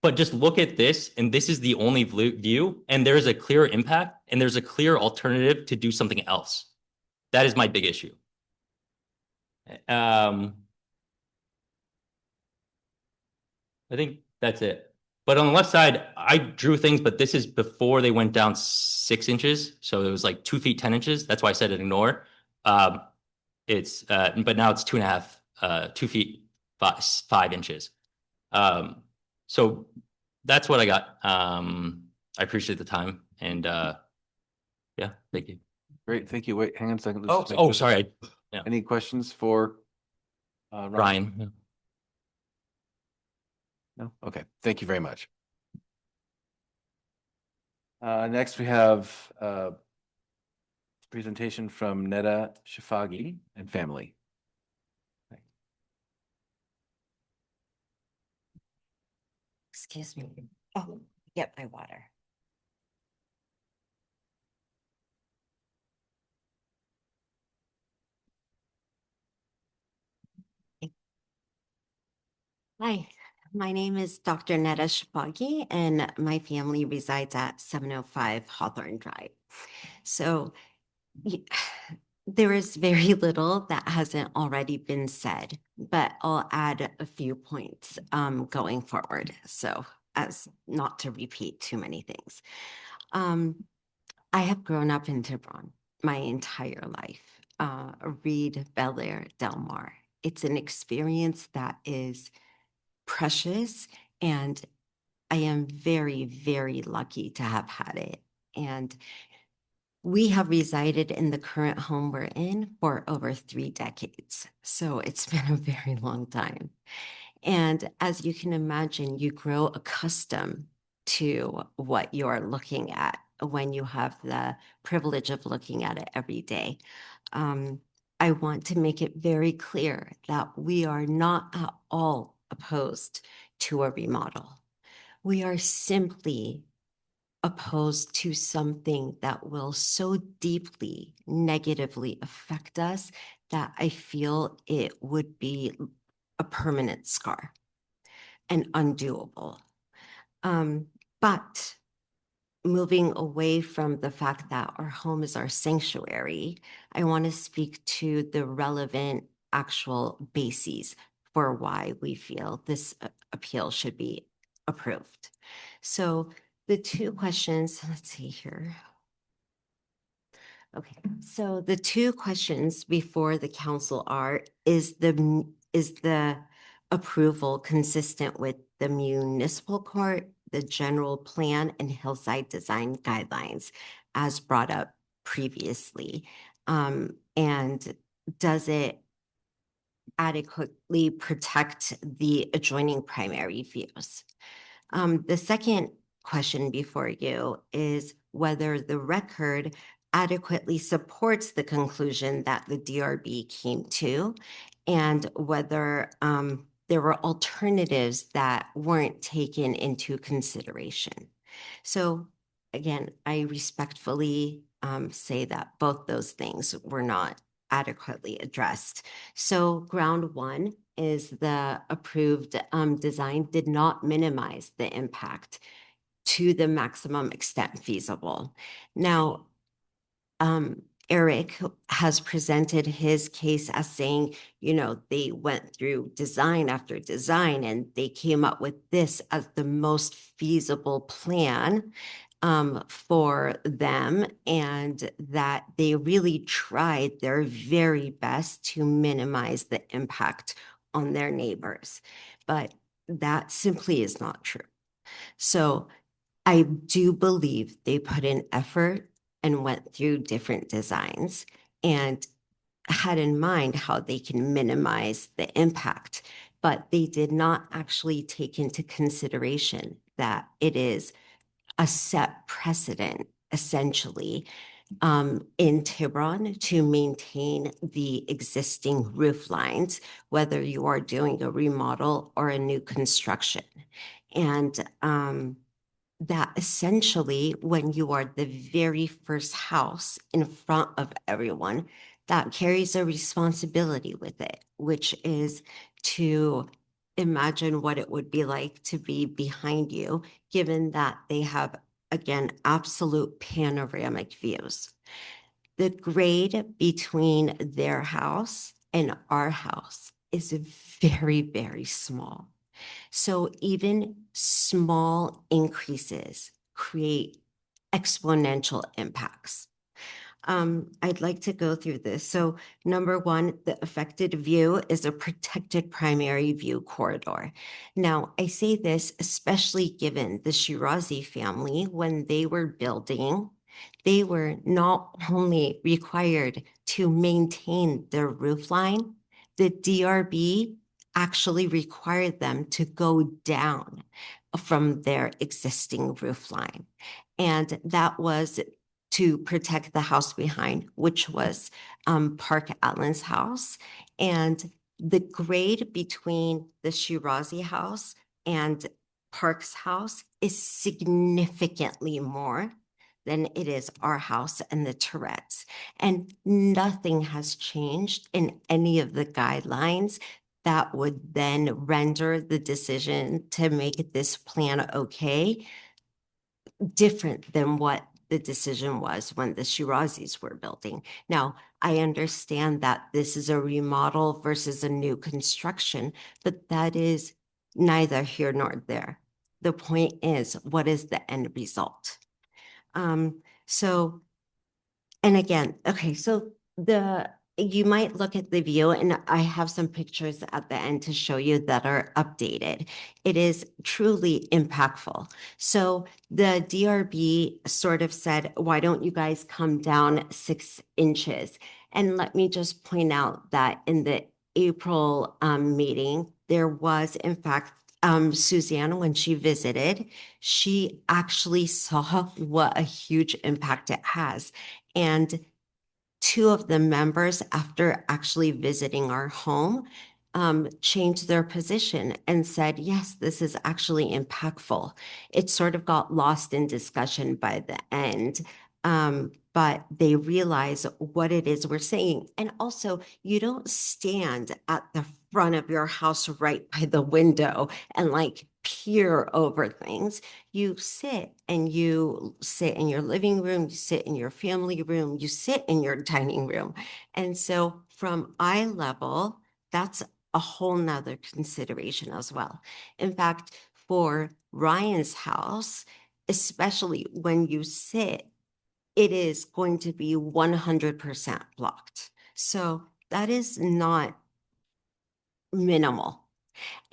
but just look at this, and this is the only view, and there's a clear impact, and there's a clear alternative to do something else. That is my big issue. I think that's it. But on the left side, I drew things, but this is before they went down 6 inches. So it was like 2 feet, 10 inches. That's why I said it ignore. But now it's 2.5, 2 feet, 5 inches. So that's what I got. I appreciate the time, and yeah, thank you. Great, thank you. Wait, hang on a second. Sorry. Any questions for Ryan? No? Okay, thank you very much. Next, we have a presentation from Neda Shafagi and family. Excuse me. Oh, get my water. Hi, my name is Dr. Neda Shapagi, and my family resides at 705 Hawthorne Drive. So there is very little that hasn't already been said, but I'll add a few points going forward, so as not to repeat too many things. I have grown up in Tiburon my entire life. Reed, Bel Air, Del Mar. It's an experience that is precious, and I am very, very lucky to have had it. And we have resided in the current home we're in for over 3 decades. So it's been a very long time. And as you can imagine, you grow accustomed to what you're looking at when you have the privilege of looking at it every day. I want to make it very clear that we are not at all opposed to a remodel. We are simply opposed to something that will so deeply negatively affect us that I feel it would be a permanent scar and undoable. But moving away from the fact that our home is our sanctuary, I want to speak to the relevant actual bases for why we feel this appeal should be approved. So the 2 questions, let's see here. Okay, so the 2 questions before the council are, is the approval consistent with the municipal court, the general plan, and hillside design guidelines as brought up previously? And does it adequately protect the adjoining primary views? The second question before you is whether the record adequately supports the conclusion that the DRB came to, and whether there were alternatives that weren't taken into consideration. So again, I respectfully say that both those things were not adequately addressed. So ground 1 is the approved design did not minimize the impact. to the maximum extent feasible. Now, Eric has presented his case as saying, you know, they went through design after design and they came up with this as the most feasible plan for them, and that they really tried their very best to minimize the impact on their neighbors. But that simply is not true. So I do believe they put in effort and went through different designs and had in mind how they can minimize the impact, but they did not actually take into consideration that it is a set precedent, essentially, in Tiburon to maintain the existing roof lines, whether you are doing a remodel or a new construction. And that essentially, when you are the very first house in front of everyone, that carries a responsibility with it, which is to imagine what it would be like to be behind you, given that they have, again, absolute panoramic views. The grade between their house and our house is very, very small. So even small increases create exponential impacts. I'd like to go through this. So number one, the affected view is a protected primary view corridor. Now, I say this especially given the Shirazi family, when they were building, they were not only required to maintain their roof line, the DRB actually required them to go down from their existing roof line. And that was to protect the house behind, which was Park Allen's house. And the grade between the Shirazi house and Park's house is significantly more than it is our house and the Tourette's. And nothing has changed in any of the guidelines that would then render the decision to make this plan okay different than what the decision was when the Shirazis were building. Now, I understand that this is a remodel versus a new construction, but that is neither here nor there. The point is, what is the end result? So, and again, okay, so you might look at the view, and I have some pictures at the end to show you that are updated. It is truly impactful. So the DRB sort of said, why don't you guys come down 6 inches? And let me just point out that in the April meeting, there was, in fact, Suzanne, when she visited, she actually saw what a huge impact it has. And 2 of the members, after actually visiting our home, changed their position and said, yes, this is actually impactful. It sort of got lost in discussion by the end. But they realize what it is we're saying. And also, you don't stand at the front of your house right by the window and like peer over things. You sit in your living room, you sit in your family room, you sit in your dining room. And so from eye level, that's a whole nother consideration as well. In fact, for Ryan's house, especially when you sit, it is going to be 100% blocked. So that is not minimal.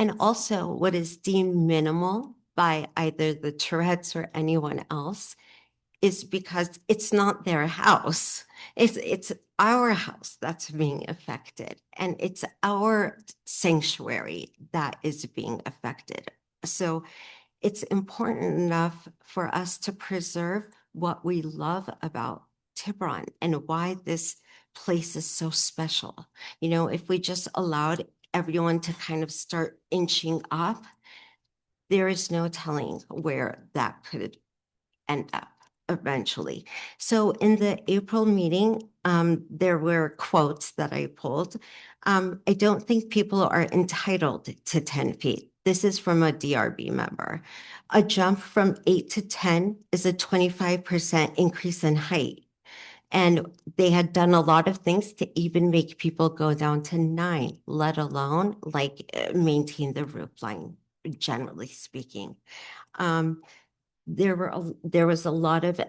And also, what is deemed minimal by either the Tourette's or anyone else is because it's not their house. It's our house that's being affected, and it's our sanctuary that is being affected. So it's important enough for us to preserve what we love about Tiburon and why this place is so special. You know, if we just allowed everyone to kind of start inching up, there is no telling where that could end up eventually. So in the April meeting, there were quotes that I pulled. I don't think people are entitled to 10 feet. This is from a DRB member. A jump from 8 to 10 is a 25% increase in height. And they had done a lot of things to even make people go down to 9, let alone like maintain the roof line, generally speaking. There was a lot of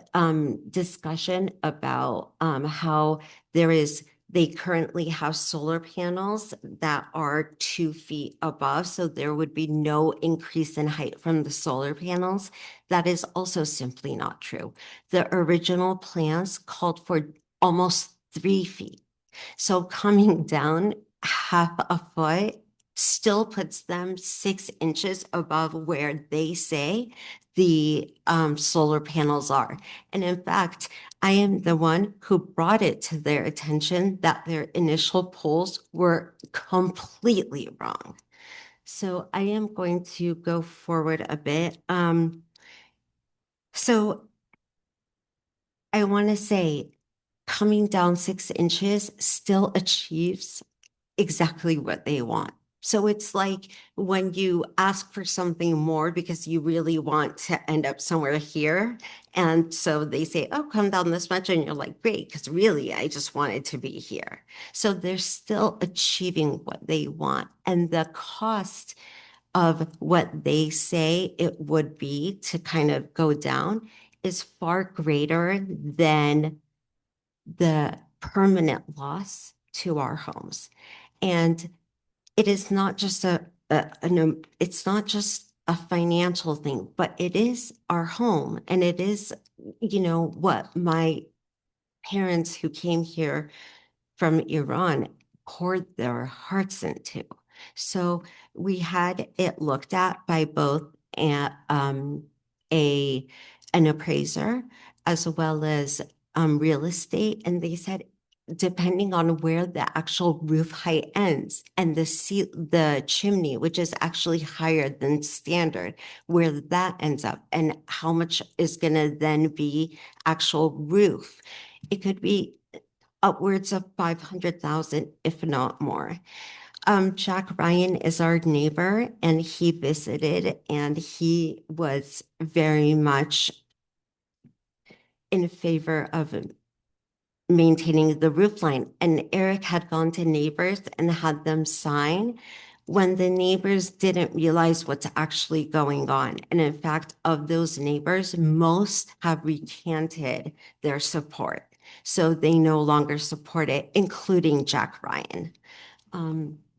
discussion about how they currently have solar panels that are 2 feet above, so there would be no increase in height from the solar panels. That is also simply not true. The original plans called for almost 3 feet. So coming down half a foot still puts them 6 inches above where they say the solar panels are. And in fact, I am the one who brought it to their attention that their initial polls were completely wrong. So I am going to go forward a bit. So I want to say coming down 6 inches still achieves exactly what they want. So it's like when you ask for something more because you really want to end up somewhere here. And so they say, oh, come down this much. And you're like, great, because really, I just wanted to be here. So they're still achieving what they want. And the cost of what they say it would be to kind of go down is far greater than the permanent loss to our homes. And it is not just it's not just a financial thing, but it is our home. And it is, what my parents who came here from Iran poured their hearts into. So we had it looked at by both a an appraiser as well as real estate, and they said depending on where the actual roof height ends and the chimney, which is actually higher than standard, where that ends up and how much is going to then be actual roof. It could be upwards of 500,000, if not more. Jack Ryan is our neighbor and he visited and he was very much in favor of maintaining the roof line. And Eric had gone to neighbors and had them sign when the neighbors didn't realize what's actually going on. And in fact, of those neighbors, most have recanted their support. So they no longer support it, including Jack Ryan.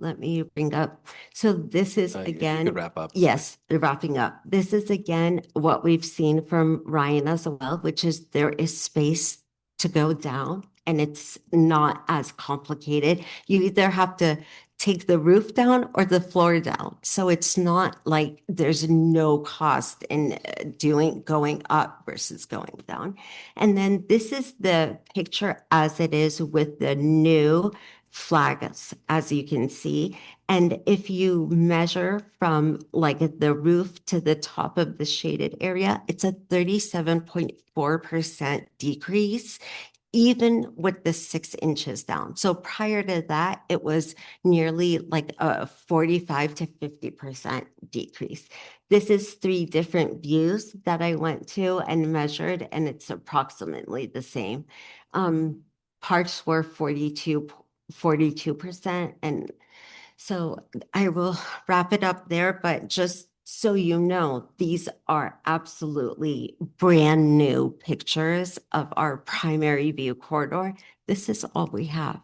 Let me bring up. So this is If you again. could wrap up. Yes, wrapping up. This is again what we've seen from Ryan as well, which is there is space to go down and it's not as complicated. You either have to take the roof down or the floor down. So it's not like there's no cost in going up versus going down. And then this is the picture as it is with the new flags, as you can see. And if you measure from like the roof to the top of the shaded area, it's a 37.4% decrease, even with the 6 inches down. So prior to that, it was nearly like a 45 to 50% decrease. This is 3 different views that I went to and measured, and it's approximately the same. Parts were 42%. And so I will wrap it up there, but just so you know, these are absolutely brand new pictures of our primary view corridor. This is all we have.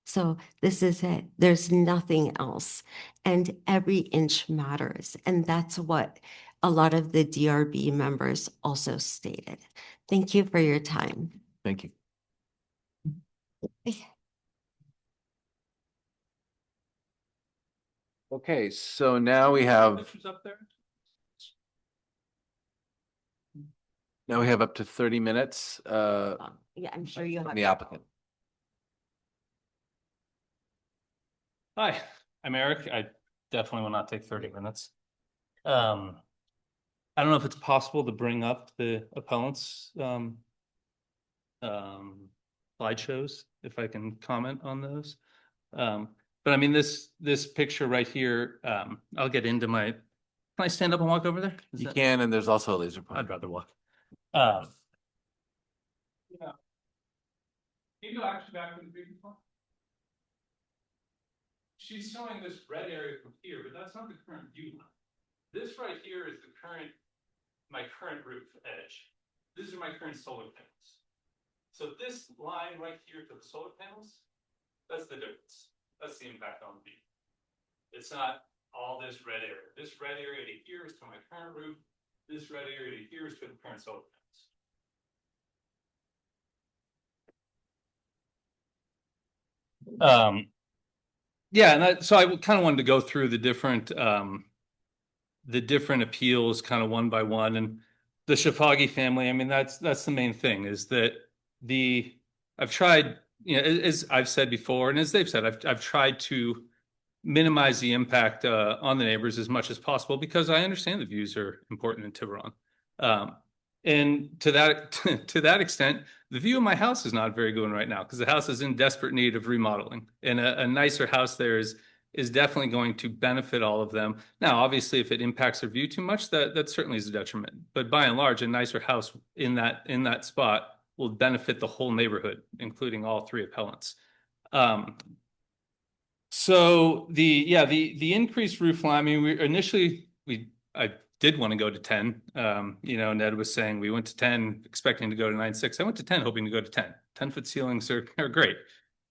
So this is it. There's nothing else. And every inch matters. And that's what a lot of the DRB members also stated. Thank you for your time. Thank you. Okay, so now we have. Now we have up to 30 minutes Yeah, I'm sure you from have. the applicant. Hi, I'm Eric. I definitely will not take 30 minutes. I don't know if it's possible to bring up the appellant's slideshows, if I can comment on those. But I mean, this picture right here, I'll get into my, can I stand up and walk over there? You can, and there's also a laser I'd pointer. rather walk. Yeah. Can you go actually back to the previous one? She's showing this red area from here, but that's not the current view line. This right here is my current roof edge. These are my current solar panels. So this line right here to the solar panels, that's the difference. That's the impact on the view. It's not all this red area. This red area to here is to my current roof. This red area to here is to the current solar panels. Yeah, and so I kind of wanted to go through the different appeals kind of one by one. And the Shafagi family, I mean, that's the main thing, is that I've tried, as I've said before, and as they've said, I've tried to minimize the impact on the neighbors as much as possible, because I understand the views are important in Tiburon. And to that extent, the view of my house is not a very good one right now, because the house is in desperate need of remodeling, and a nicer house there is definitely going to benefit all of them. Now, obviously, if it impacts their view too much, that certainly is a detriment. But by and large, a nicer house in that spot will benefit the whole neighborhood, including all three appellants. So the increased roof line, I mean, I did want to go to 10. Ned was saying we went to 10 expecting to go to 9.6. I went to 10 hoping to go to 10. 10-foot ceilings are great.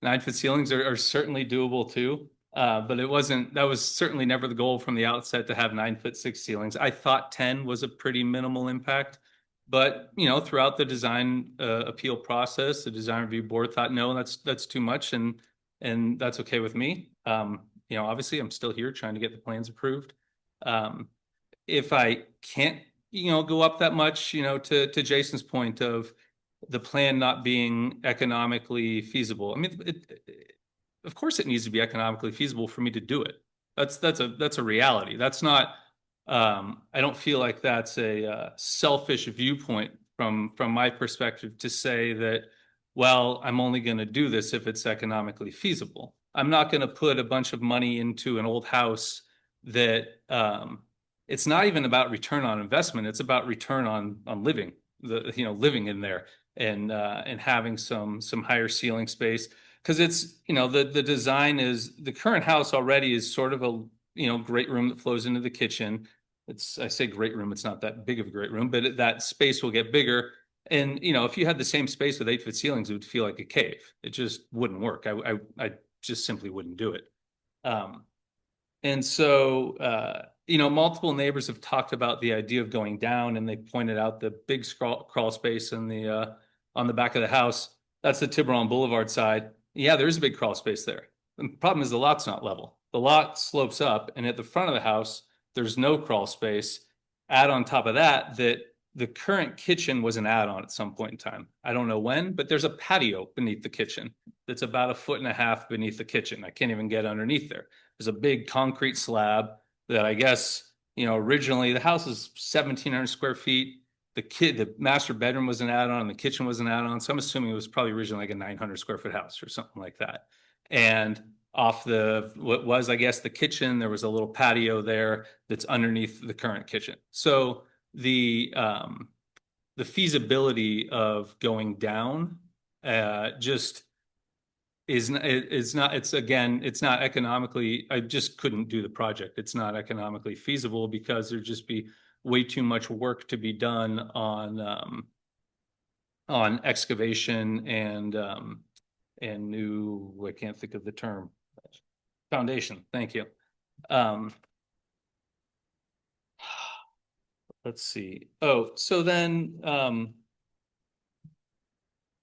9-foot ceilings are certainly doable too. But that was certainly never the goal from the outset, to have 9'6" ceilings. I thought 10 was a pretty minimal impact, but throughout the design appeal process, the design review board thought, no, that's too much, and that's okay with me. Obviously I'm still here trying to get the plans approved. If I can't, go up that much, to Jason's point of the plan not being economically feasible. I mean, of course it needs to be economically feasible for me to do it. That's a reality. That's not, I don't feel like that's a selfish viewpoint from my perspective, to say that, well, I'm only going to do this if it's economically feasible. I'm not going to put a bunch of money into an old house that it's not even about return on investment. It's about return on living, living in there, and having some higher ceiling space. Because it's, the design is, the current house already is sort of a, great room that flows into the kitchen. I say great room, it's not that big of a great room, but that space will get bigger. And, if you had the same space with 8-foot ceilings, it would feel like a cave. It just wouldn't work. I just simply wouldn't do it. And so, multiple neighbors have talked about the idea of going down, and they pointed out the big crawl space on the back of the house. That's the Tiburon Boulevard side. Yeah, there is a big crawl space there. The problem is the lot's not level. The lot slopes up, and at the front of the house, there's no crawl space. Add on top of that the current kitchen was an add-on at some point in time. I don't know when, but there's a patio beneath the kitchen that's about 1.5 feet beneath the kitchen. I can't even get underneath there. There's a big concrete slab that I guess, originally the house is 1,700 square feet. The master bedroom was an add-on, and the kitchen was an add-on. So I'm assuming it was probably originally like a 900 square foot house or something like that. And off what was, I guess, the kitchen, there was a little patio there that's underneath the current kitchen. So the feasibility of going down just is not, it's not economically, I just couldn't do the project. It's not economically feasible, because there'd just be way too much work to be done on excavation and I can't think of the term, foundation. Thank you. Let's see. Oh, so then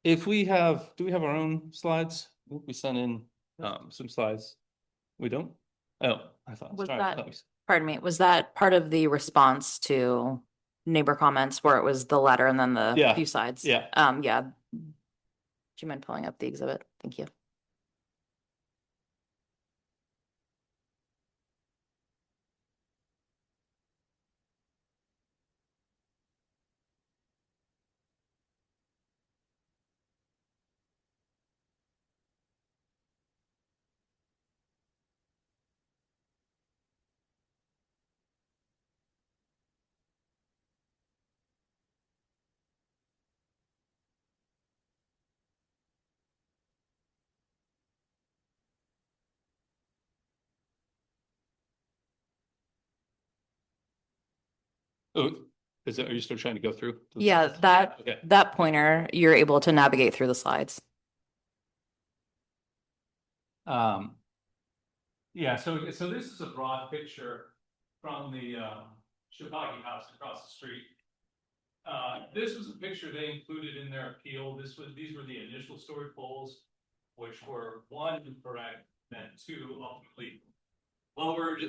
do we have our own slides? I think we sent in some slides. We don't? Oh, I thought. Was sorry, that- I thought Pardon me, was that part of the response to neighbor comments, where it was the letter and then the Yeah, few sides? yeah. Yeah. Do you mind pulling up the exhibit? Thank you. Oh, are you still trying to go through? Yeah, Okay. that pointer, you're able to navigate through the slides. Yeah, so this is a broad picture from the Shivagi house across the street. This was a picture they included in their appeal. These were the initial story poles, which were one, incorrect, then two, ultimately lowered.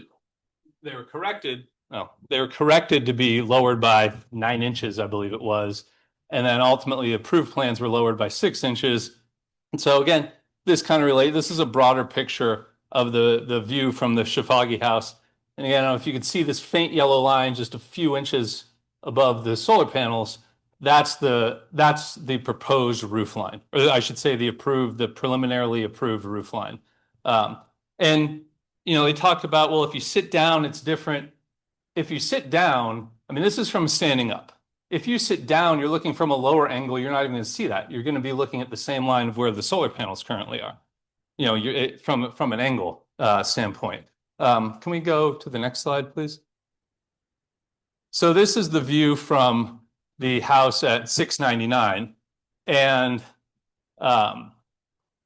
They were corrected. No, they were corrected to be lowered by 9 inches, I believe it was. And then ultimately approved plans were lowered by 6 inches. And so again, this kind of this is a broader picture of the view from the Shafagi house. And again, I don't know if you can see this faint yellow line just a few inches above the solar panels. That's the proposed roof line, or I should say the preliminarily approved roof line. And they talked about, well, if you sit down, it's different. If you sit down, I mean, this is from standing up. If you sit down, you're looking from a lower angle, you're not even going to see that. You're going to be looking at the same line of where the solar panels currently are. You're from an angle standpoint. Can we go to the next slide, please? So this is the view from the house at 699. And, I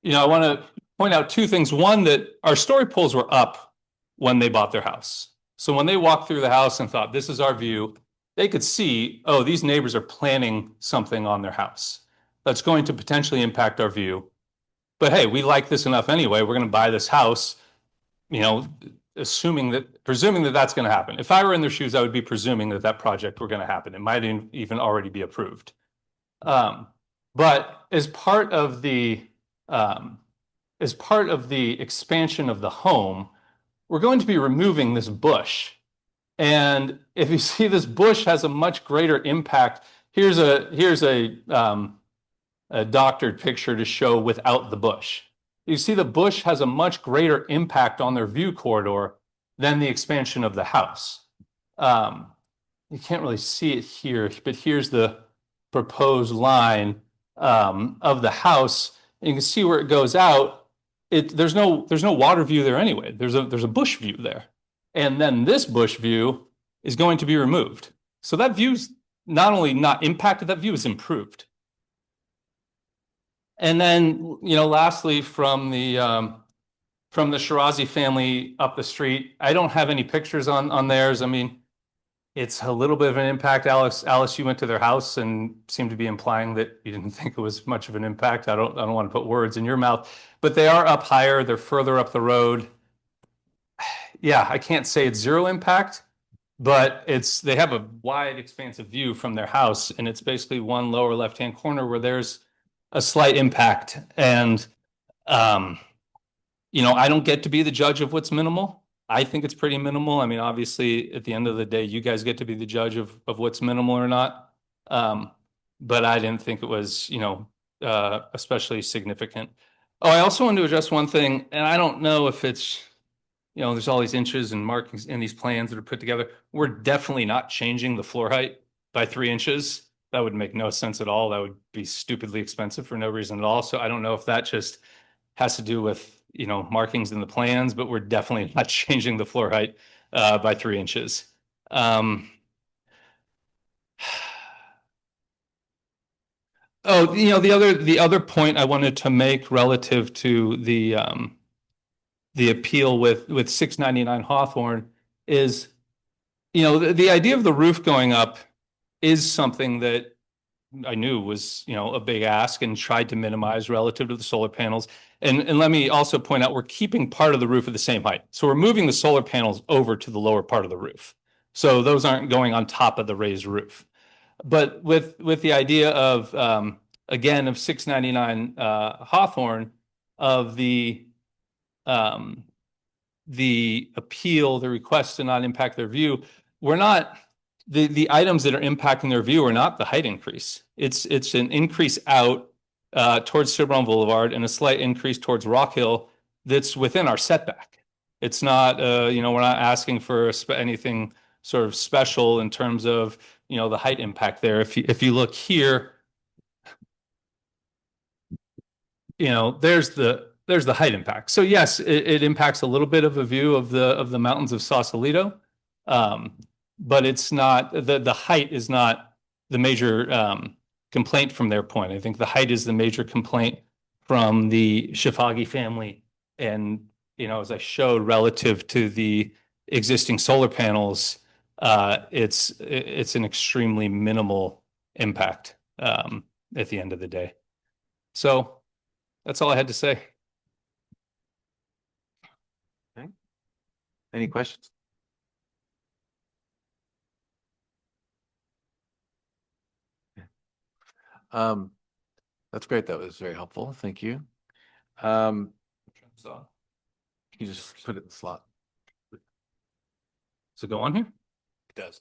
want to point out 2 things. One, that our story poles were up when they bought their house. So when they walked through the house and thought, this is our view, they could see, oh, these neighbors are planning something on their house that's going to potentially impact our view. But hey, we like this enough anyway. We're going to buy this house, presuming that that's going to happen. If I were in their shoes, I would be presuming that project were going to happen. It might even already be approved. But as part of the expansion of the home, we're going to be removing this bush. And if you see, this bush has a much greater impact. Here's a doctored picture to show without the bush. You see the bush has a much greater impact on their view corridor than the expansion of the house. You can't really see it here, but here's the proposed line of the house. And you can see where it goes out. There's no water view there anyway. There's a bush view there. And then this bush view is going to be removed. So that view's not only not impacted, that view is improved. And then, lastly, from the Shirazi family up the street, I don't have any pictures on theirs. I mean, it's a little bit of an impact. Alice, you went to their house and seemed to be implying that you didn't think it was much of an impact. I don't want to put words in your mouth, but they are up higher. They're further up the road. Yeah, I can't say it's zero impact, but they have a wide, expansive view from their house, and it's basically one lower left-hand corner where there's a slight impact. And, I don't get to be the judge of what's minimal. I think it's pretty minimal. I mean, obviously, at the end of the day, you guys get to be the judge of what's minimal or not. But I didn't think it was, especially significant. Oh, I also wanted to address one thing, and I don't know if it's, there's all these inches and markings in these plans that are put together. We're definitely not changing the floor height by 3 inches. That would make no sense at all. That would be stupidly expensive for no reason at all. So I don't know if that just has to do with, markings in the plans, but we're definitely not changing the floor height by 3 inches. Oh, the other point I wanted to make relative to the appeal with 699 Hawthorne is, the idea of the roof going up is something that I knew was, a big ask and tried to minimize relative to the solar panels. And let me also point out, we're keeping part of the roof at the same height. So we're moving the solar panels over to the lower part of the roof. So those aren't going on top of the raised roof. But with the idea of, again, of 699 Hawthorne, of the appeal, the request to not impact their view, we're not, the items that are impacting their view are not the height increase. It's an increase out towards Tiburon Boulevard and a slight increase towards Rock Hill that's within our setback. It's not, we're not asking for anything sort of special in terms of, the height impact there. If you look here, there's the height impact. So yes, it impacts a little bit of a view of the mountains of Sausalito. but it's not, the height is not the major complaint from their point. I think the height is the major complaint from the Shafagi family. And, you know, as I showed relative to the existing solar panels, it's an extremely minimal impact at the end of the day. So that's all I had to say. Okay. Any questions? That's great. That was very helpful. Thank you. Can you just put it in the slot? Does it go on here? It does.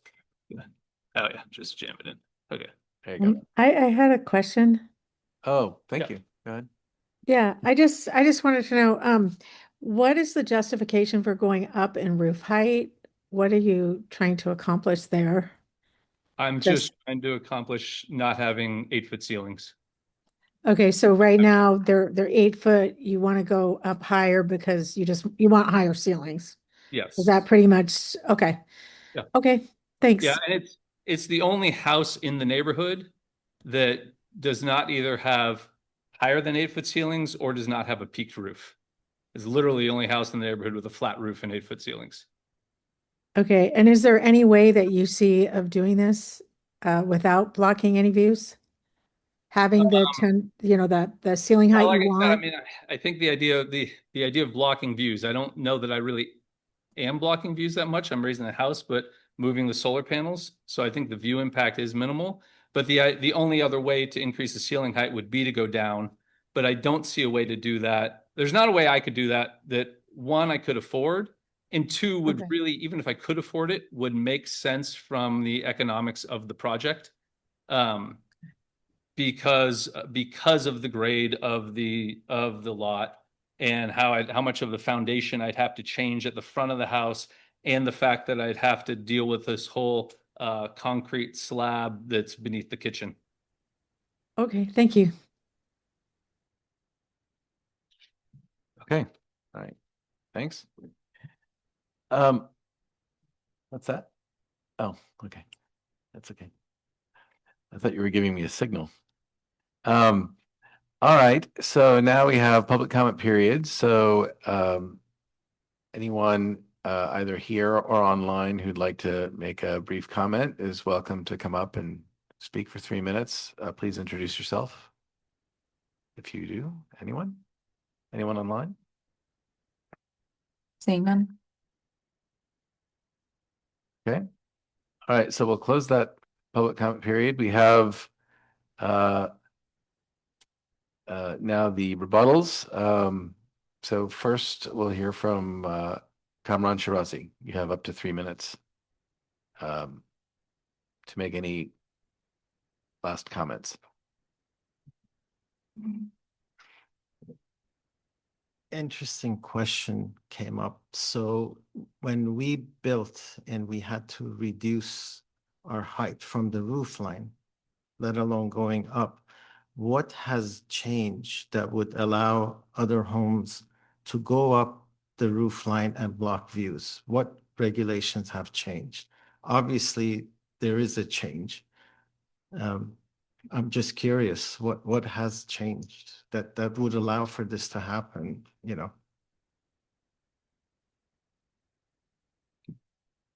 Oh yeah, just jam it in. Okay. There you go. I had a question. Oh, thank Yeah. you. Go ahead. Yeah, I just wanted to know, what is the justification for going up in roof height? What are you trying to accomplish there? I'm just trying to accomplish not having 8-foot ceilings. Okay, so right now they're 8 foot. You want to go up higher because you want higher ceilings. Yes. Is that pretty much okay? Yeah. Okay, thanks. Yeah, and it's the only house in the neighborhood that does not either have higher than 8-foot ceilings or does not have a peaked roof. It's literally the only house in the neighborhood with a flat roof and 8-foot ceilings. Okay, and is there any way that you see of doing this without blocking any views? Having the 10, the ceiling height Like you I said, I want? mean, I think the idea of blocking views, I don't know that I really am blocking views that much. I'm raising the house, but moving the solar panels. So I think the view impact is minimal. But the only other way to increase the ceiling height would be to go down. But I don't see a way to do that. There's not a way I could do that, that one, I could afford, and two, would Okay. really, even if I could afford it, would make sense from the economics of the project. Because of the grade of the lot and how much of the foundation I'd have to change at the front of the house, and the fact that I'd have to deal with this whole concrete slab that's beneath the kitchen. Okay, thank you. Okay. All right. Thanks. What's that? Oh, okay. That's okay. I thought you were giving me a signal. All right. So now we have public comment period. So anyone either here or online who'd like to make a brief comment is welcome to come up and speak for 3 minutes. Please introduce yourself. If you do, anyone? Anyone online? Seeing none. Okay. All right. So we'll close that public comment period. We have now the rebuttals. So first we'll hear from Kamran Shirazi. You have up to 3 minutes to make any last comments. Interesting question came up. So when we built and we had to reduce our height from the roof line, let alone going up, what has changed that would allow other homes to go up the roof line and block views? What regulations have changed? Obviously, there is a change. I'm just curious, what has changed that would allow for this to happen, you know?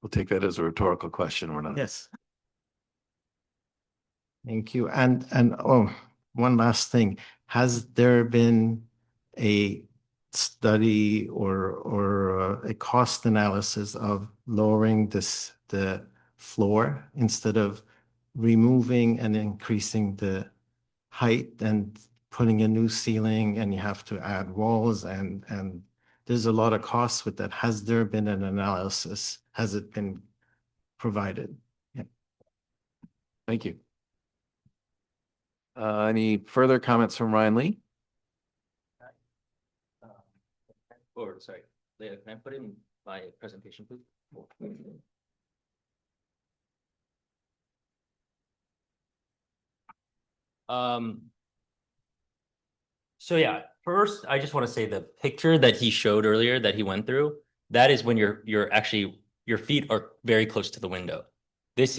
We'll take that as a rhetorical question or not. Yes. Thank you. And oh, one last thing. Has there been a study or a cost analysis of lowering the floor instead of removing and increasing the height and putting a new ceiling, and you have to add walls and there's a lot of costs with that. Has there been an analysis? Has it been provided? Yeah. Thank you. Any further comments from Ryan Lee? Or sorry, Leah, can I put in my presentation, please? So yeah, first I just want to say the picture that he showed earlier that he went through, that is when you're actually, your feet are very close to the window. this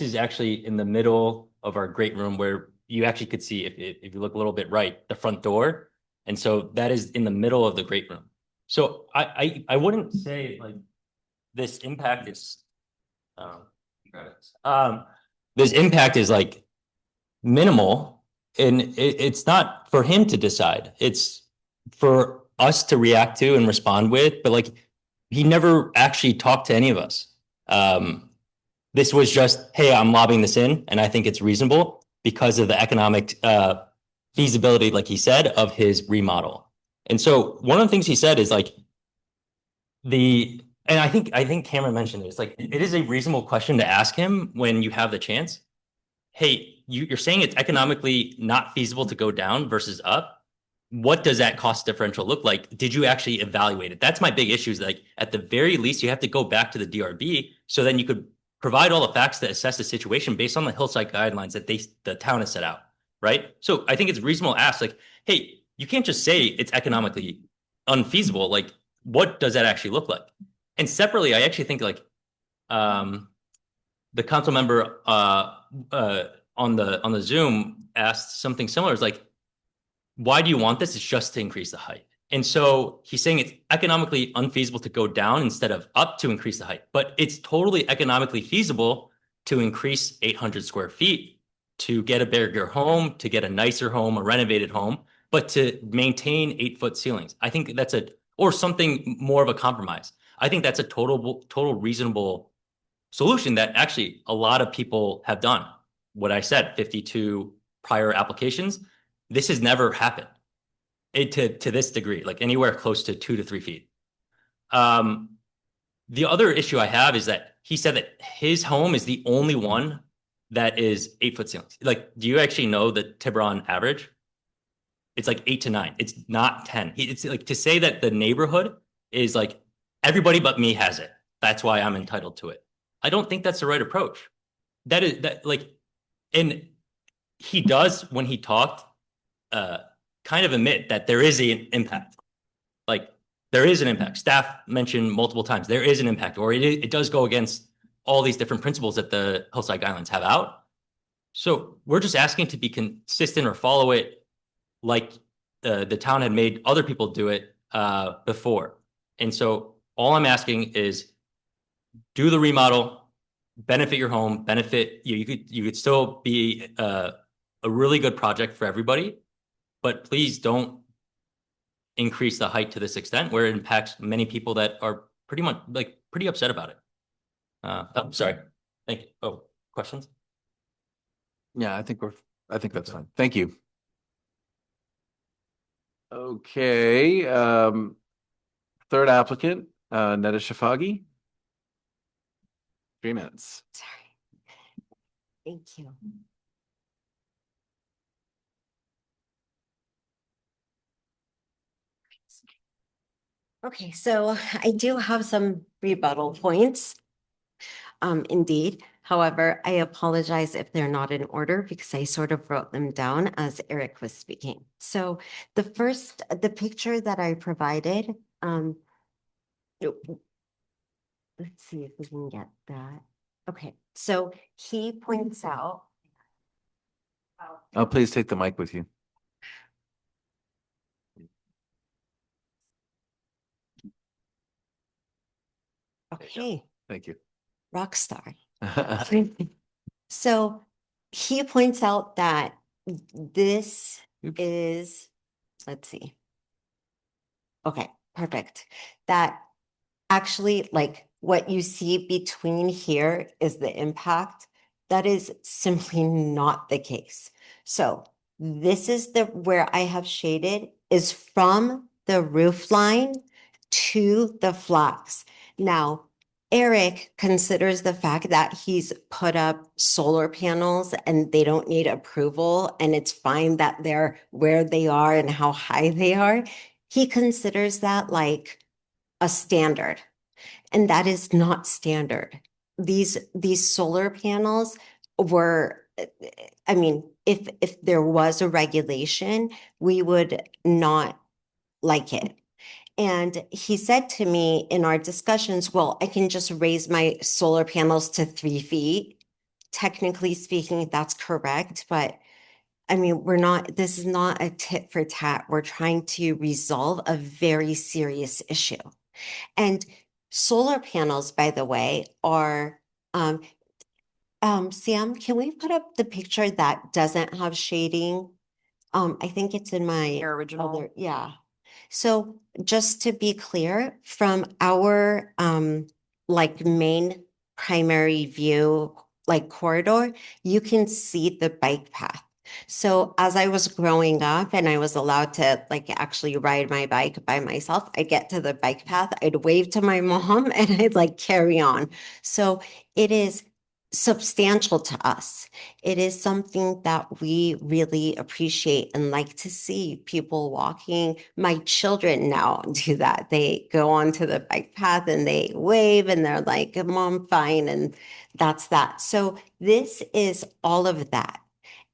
is actually in the middle of our great room where you actually could see if you look a little bit right, the front door. And so that is in the middle of the great room. So I wouldn't say like this impact is this impact is like minimal, and it's not for him to decide. It's for us to react to and respond with, but like he never actually talked to any of us. This was just, hey, I'm lobbing this in, and I think it's reasonable because of the economic feasibility, like he said, of his remodel. And so one of the things he said is like and I think Cameron mentioned this, like it is a reasonable question to ask him when you have the chance. Hey, you're saying it's economically not feasible to go down versus up. What does that cost differential look like? Did you actually evaluate it? That's my big issue is like at the very least, you have to go back to the DRB so then you could provide all the facts to assess the situation based on the hillside guidelines that the town has set out, right? So I think it's reasonable to ask like, hey, you can't just say it's economically unfeasible. Like, what does that actually look like? And separately, I actually think like the council member on the Zoom asked something similar. It's like, why do you want this? It's just to increase the height. And so he's saying it's economically unfeasible to go down instead of up to increase the height, but it's totally economically feasible to increase 800 square feet, to get a bigger home, to get a nicer home, a renovated home, but to maintain 8-foot ceilings. I think that's or something more of a compromise. I think that's a total reasonable solution that actually a lot of people have done. What I said, 52 prior applications, this has never happened to this degree, like anywhere close to 2 to 3 feet. The other issue I have is that he said that his home is the only one that is 8-foot ceilings. Like, do you actually know the Tiburon average? It's like 8 to 9. It's not 10. It's like to say that the neighborhood is like everybody but me has it. That's why I'm entitled to it. I don't think that's the right approach. And he does when he talked, kind of admit that there is an impact. Like there is an impact. Staff mentioned multiple times there is an impact, or it does go against all these different principles that the hillside guidelines have out. So we're just asking to be consistent or follow it like the town had made other people do it before. And so all I'm asking is do the remodel, benefit your home, benefit you. You could still be a really good project for everybody, but please don't increase the height to this extent where it impacts many people that are pretty upset about it. I'm sorry. Thank you. Oh, questions? Yeah, I think that's fine. Thank you. Okay, third applicant, Neda Shafagi. 3 minutes. Sorry. Thank you. Okay, so I do have some rebuttal points. Indeed. However, I apologize if they're not in order because I sort of wrote them down as Eric was speaking. So the picture that I provided, let's see if we can get that. Okay, so he points out. Oh, please take the mic with you. Okay. Thank you. Rock star. So he points out that this Oops. is, let's see. Okay, perfect. That actually, like what you see between here is the impact. That is simply not the case. So this is where I have shaded is from the roof line to the flags. Now, Eric considers the fact that he's put up solar panels and they don't need approval and it's fine that they're where they are and how high they are. He considers that like a standard, and that is not standard. These solar panels were, I mean, if there was a regulation, we would not like it. And he said to me in our discussions, well, I can just raise my solar panels to 3 feet. Technically speaking, that's correct, but I mean, this is not a tit for tat. We're trying to resolve a very serious issue. And solar panels, by the way, are, Sam, can we put up the picture that doesn't have shading? I think it's in my Your original. yeah. So just to be clear, from our like main primary view, like corridor, you can see the bike path. So as I was growing up and I was allowed to like actually ride my bike by myself, I'd get to the bike path, I'd wave to my mom and I'd like carry on. So it is substantial to us. It is something that we really appreciate and like to see people walking. My children now do that. They go onto the bike path and they wave and they're like, Mom, fine. And that's that. So this is all of that.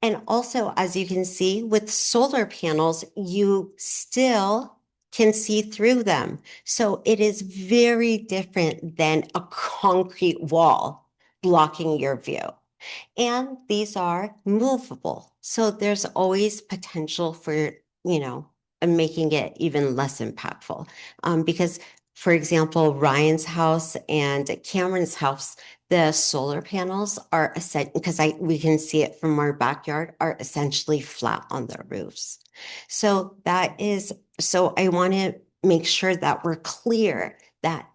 And also, as you can see with solar panels, you still can see through them. So it is very different than a concrete wall blocking your view. And these are movable. So there's always potential for, making it even less impactful. Because, for example, Ryan's house and Cameron's house, the solar panels are essentially, because we can see it from our backyard, are essentially flat on their roofs. So so I want to make sure that we're clear that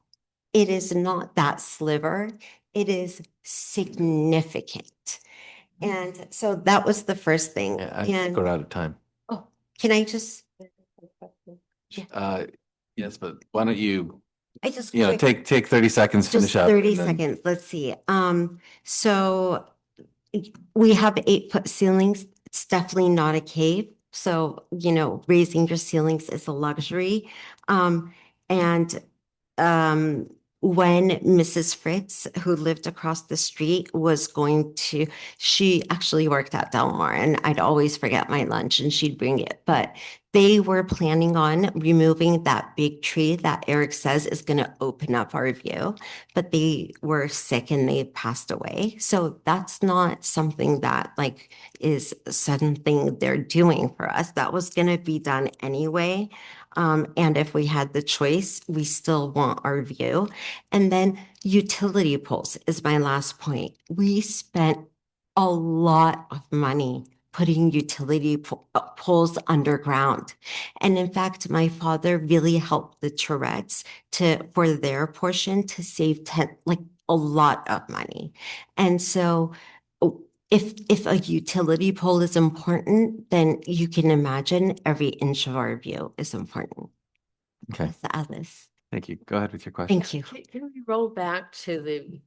it is not that sliver. It is significant. And so that was the first thing. Yeah, I think we're out of time. Oh, can I just? Yes, but why don't you, I just take 30 seconds, just finish up. 30 and then- seconds. Let's see. So we have 8-foot ceilings. It's definitely not a cave. So, raising your ceilings is a luxury. And when Mrs. Fritz, who lived across the street, she actually worked at Del Mar, and I'd always forget my lunch and she'd bring it. But they were planning on removing that big tree that Eric says is going to open up our view, but they were sick and they passed away. So that's not something that is a sudden thing they're doing for us. That was going to be done anyway. And if we had the choice, we still want our view. And then utility poles is my last point. We spent a lot of money putting utility poles underground. And in fact, my father really helped the Tourette's for their portion to save a lot of money. And so if a utility pole is important, then you can imagine every inch of our view is important. Okay, Yes, Alice. thank you. Go ahead with your question. Thank you. Can we roll back to the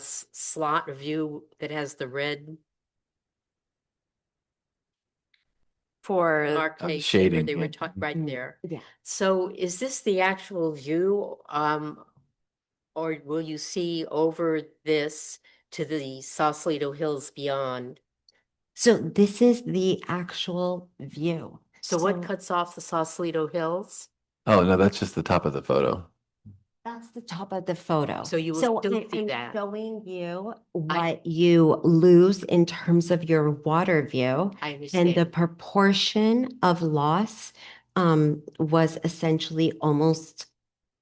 slot view that has the red For marked where shading. they were right there? Yeah. So is this the actual view? Or will you see over this to the Sausalito Hills beyond? So this is the actual view. So what cuts off the Sausalito Hills? Oh, no, that's just the top of the photo. That's the top of the photo. So you will still see I'm that. showing you what you lose in terms of your water view. I And understand. the proportion of loss was essentially almost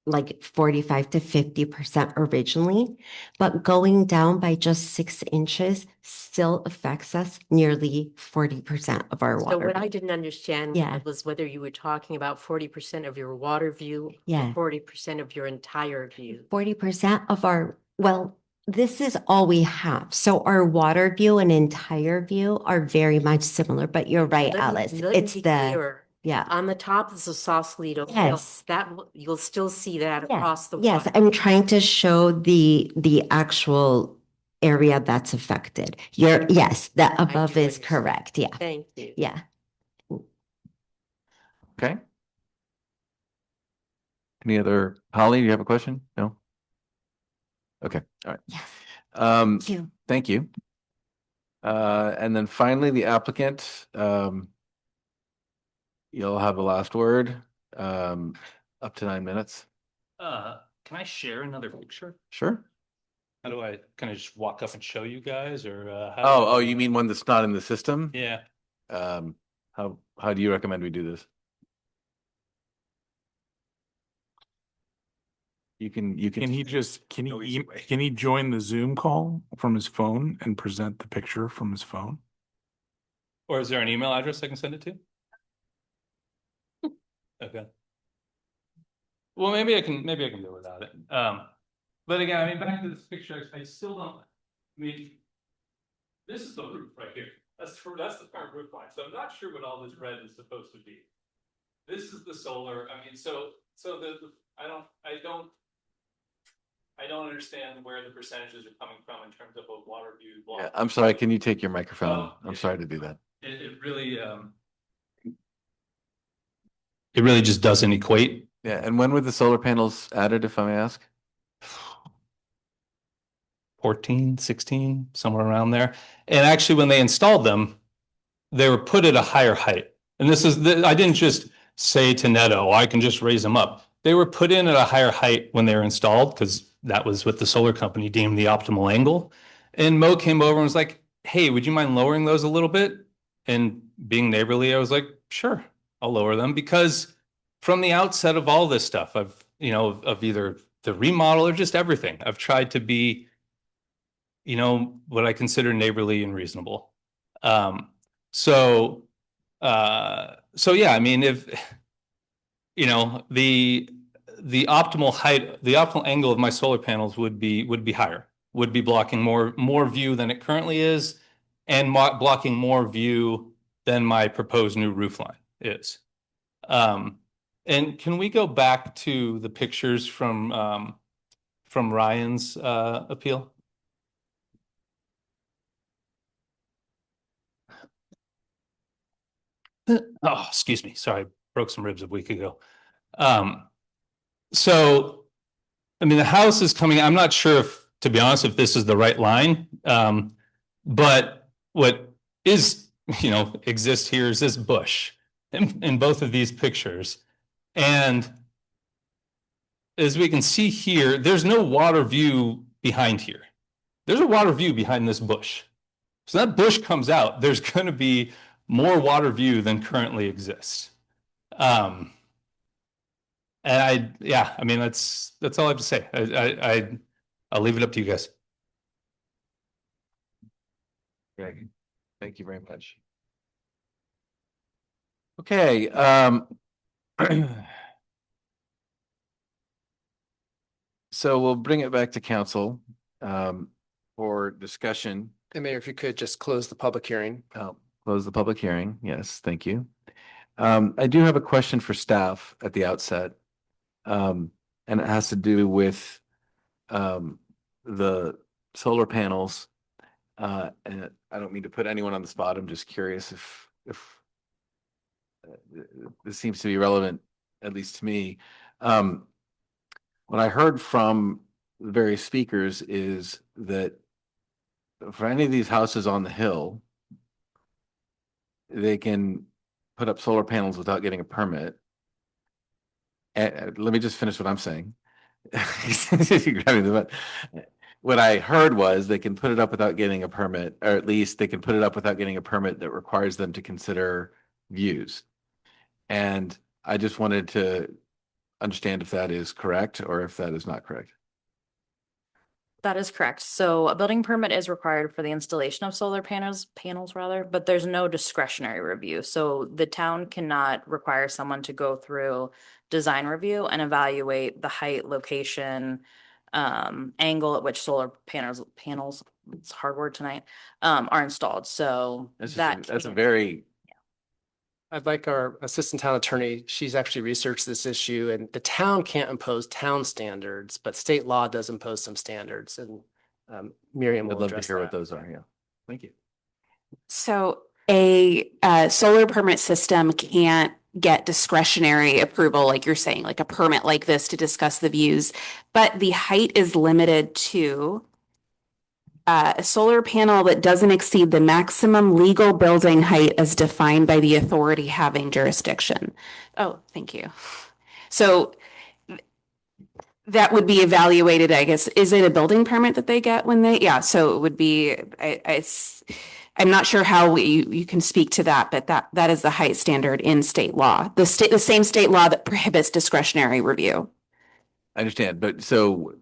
like 45 to 50% originally, but going down by just 6 inches still affects us nearly 40% of our So water. what I didn't understand Yeah. was whether you were talking about 40% of your water view Yeah. or 40% of your entire view. 40% of this is all we have. So our water view and entire view are very much similar, but you're right, Alice. Let me It's be the, clearer. yeah. On the top is the Sausalito Yes. Hills. You'll still see that across the Yes, water. I'm trying to show the actual area that's affected. Yes, the above do is understand. correct. Yeah, Thank you. yeah. Okay. Any other, Holly, do you have a question? No? Okay, all right. Yes. Um, Thank you. thank you. And then finally, the applicant, you'll have the last word. Up to 9 minutes. Can I share another picture? Sure. How do I, can I just walk up and show you guys or? Oh, you mean one that's not in the system? Yeah. How do you recommend we do this? You can Can he just, No easy way. can he join the Zoom call from his phone and present the picture from his phone? Or is there an email address I can send it to? Okay. Well, maybe I can do without it. But again, I mean, back to this picture, I still don't, I mean, this is the roof right here. That's the current roof line. So I'm not sure what all this red is supposed to be. This is the solar. I mean, so I don't understand where the percentages are coming from in terms of a water view block. Yeah, I'm sorry. Can you take your microphone? Oh, I'm yeah. sorry to do that. It really just doesn't equate. Yeah. And when were the solar panels added, if I may ask? 14, 16, somewhere around there. And actually, when they installed them, they were put at a higher height. And I didn't just say to Neto, I can just raise them up. They were put in at a higher height when they were installed because that was what the solar company deemed the optimal angle. And Mo came over and was like, hey, would you mind lowering those a little bit? And being neighborly, I was like, sure, I'll lower them because from the outset of all this stuff, of either the remodel or just everything, I've tried to be, what I consider neighborly and reasonable. So yeah, I mean, if the optimal height, the optimal angle of my solar panels would be higher, would be blocking more view than it currently is, and blocking more view than my proposed new roof line is. And can we go back to the pictures from Ryan's appeal? Oh, excuse me. Sorry, broke some ribs a week ago. So, I mean, the house is coming. I'm not sure if, to be honest, if this is the right line. But what is, exists here is this bush in both of these pictures. And as we can see here, there's no water view behind here. There's a water view behind this bush. So that bush comes out, there's going to be more water view than currently exists. And I mean, that's all I have to say. I'll leave it up to you guys. Greg, thank you very much. Okay. So we'll bring it back to council for discussion. And Mayor, if you could just close the public hearing. Close the public hearing. Yes, thank you. I do have a question for staff at the outset. And it has to do with the solar panels. And I don't mean to put anyone on the spot. I'm just curious if this seems to be relevant, at least to me. What I heard from the various speakers is that for any of these houses on the hill, they can put up solar panels without getting a permit. And let me just finish what I'm saying. What I heard was they can put it up without getting a permit, or at least they can put it up without getting a permit that requires them to consider views. And I just wanted to understand if that is correct or if that is not correct. That is correct. So a building permit is required for the installation of solar panels rather, but there's no discretionary review. So the town cannot require someone to go through design review and evaluate the height, location, angle at which solar panels, it's a hard word tonight, are installed. So that's a very I'd like our assistant town attorney, she's actually researched this issue, and the town can't impose town standards, but state law does impose some standards, and Miriam I'd will love to address hear what that. those are. Yeah, thank you. So a solar permit system can't get discretionary approval, like you're saying, like a permit like this to discuss the views, but the height is limited to a solar panel that doesn't exceed the maximum legal building height as defined by the authority having jurisdiction. Oh, thank you. So That would be evaluated, I guess. Is it a building permit that they get when they, yeah, so it would be, I'm not sure how you can speak to that, but that is the height standard in state law. The same state law that prohibits discretionary review. I understand, but so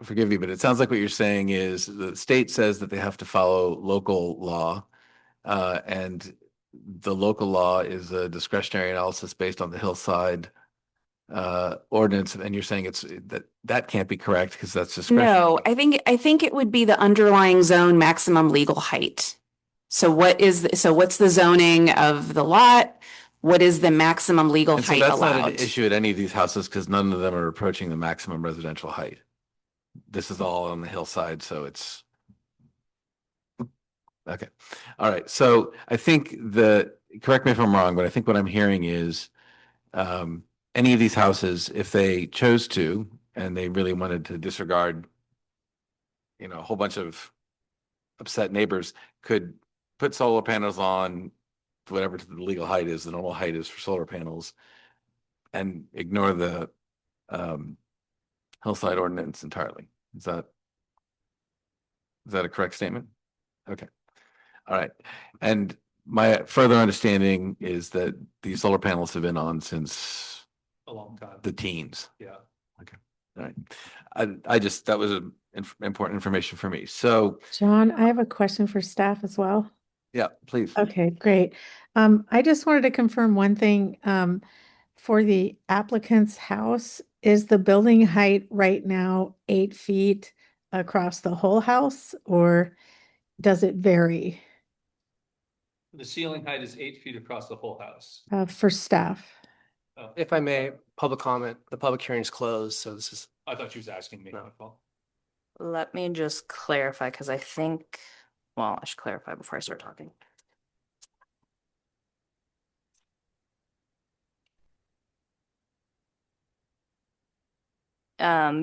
forgive me, but it sounds like what you're saying is the state says that they have to follow local law, and the local law is a discretionary analysis based on the hillside ordinance, and you're saying it's that can't be correct because that's discretionary. No, I think it would be the underlying zone maximum legal height. So what's the zoning of the lot? What is the maximum legal And so height that's not an allowed? issue at any of these houses because none of them are approaching the maximum residential height. This is all on the hillside, so it's okay. All right. So I think correct me if I'm wrong, but I think what I'm hearing is any of these houses, if they chose to, and they really wanted to disregard, a whole bunch of upset neighbors, could put solar panels on whatever the legal height is, the normal height is for solar panels, and ignore the hillside ordinance entirely. Is that a correct statement? Okay. All right. And my further understanding is that these solar panels have been on since A long time. the teens. Yeah. Okay. All right. That was important information for me. So, John, I have a question for staff as well. yeah, please. Okay, great. I just wanted to confirm one thing. For the applicant's house, is the building height right now 8 feet across the whole house, or does it vary The ceiling height is 8 feet across the whole house. for staff? Oh, If I may, public comment, the public hearing is closed, so this is. I thought she was asking me. No. My fault. Let me just clarify, because I think, well, I should clarify before I start talking.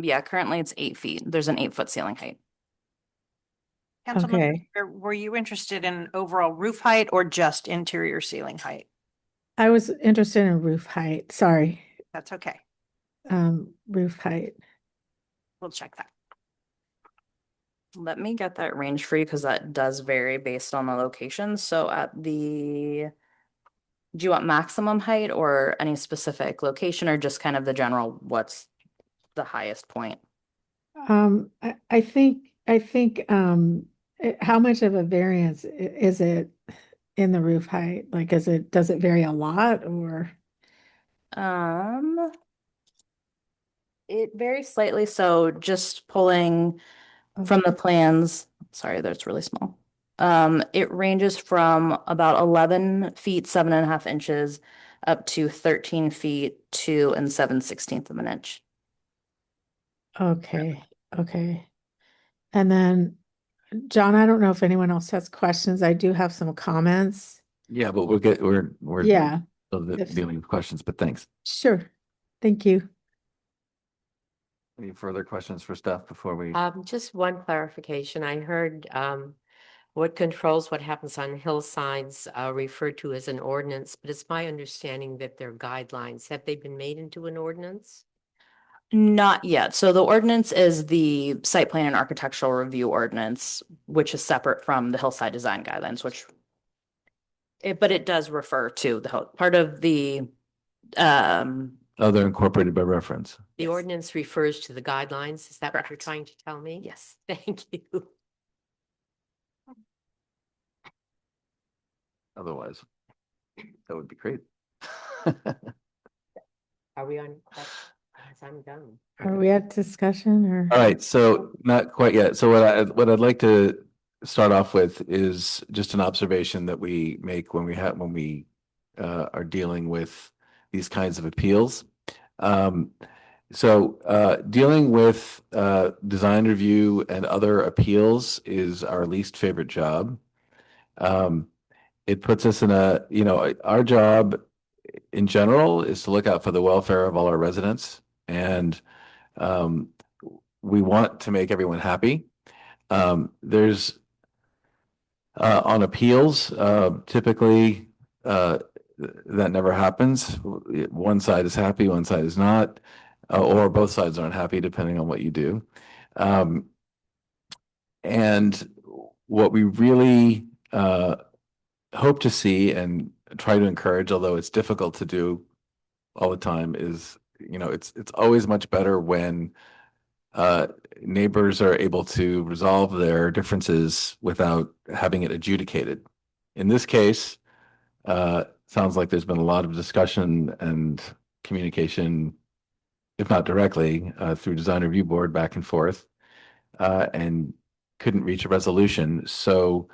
Yeah, currently it's 8 feet. There's an 8-foot ceiling height. Okay, Were you interested in overall roof height or just interior ceiling height? I was interested in roof height. Sorry, That's okay. roof height. We'll check that. Let me get that range for you because that does vary based on the location. So do you want maximum height or any specific location or just kind of the general, what's the highest point? I think, how much of a variance is it in the roof height? Like, does it vary a lot or? It varies slightly. So just pulling from the plans, sorry, that's really small. It ranges from about 11 feet, 7.5 inches up to 13 feet, 2 7/16 of an inch. Okay, okay. And then, John, I don't know if anyone else has questions. I do have some comments. Yeah, but we're Yeah, dealing with questions, but thanks. sure. Thank you. Any further questions for staff before we? Just one clarification. I heard what controls what happens on hillsides referred to as an ordinance, but it's my understanding that they're guidelines. Have they been made into an ordinance? Not yet. So the ordinance is the site plan and architectural review ordinance, which is separate from the hillside design guidelines, but it does refer to part of the Oh, they're incorporated by reference. The Yes. ordinance refers to the guidelines. Is that what you're Correct. trying to tell me? yes. Thank you. Otherwise, that would be great. Are we on? Yes, I'm done. Are we at discussion or? All right, so not quite yet. So what I'd like to start off with is just an observation that we make when we are dealing with these kinds of appeals. So dealing with design review and other appeals is our least favorite job. It puts us in our job in general is to look out for the welfare of all our residents, and we want to make everyone happy. There's on appeals, typically that never happens. One side is happy, one side is not, or both sides aren't happy, depending on what you do. And what we really hope to see and try to encourage, although it's difficult to do all the time, is, it's always much better when neighbors are able to resolve their differences without having it adjudicated. In this case, sounds like there's been a lot of discussion and communication, if not directly, through design review board back and forth, and couldn't reach a resolution. So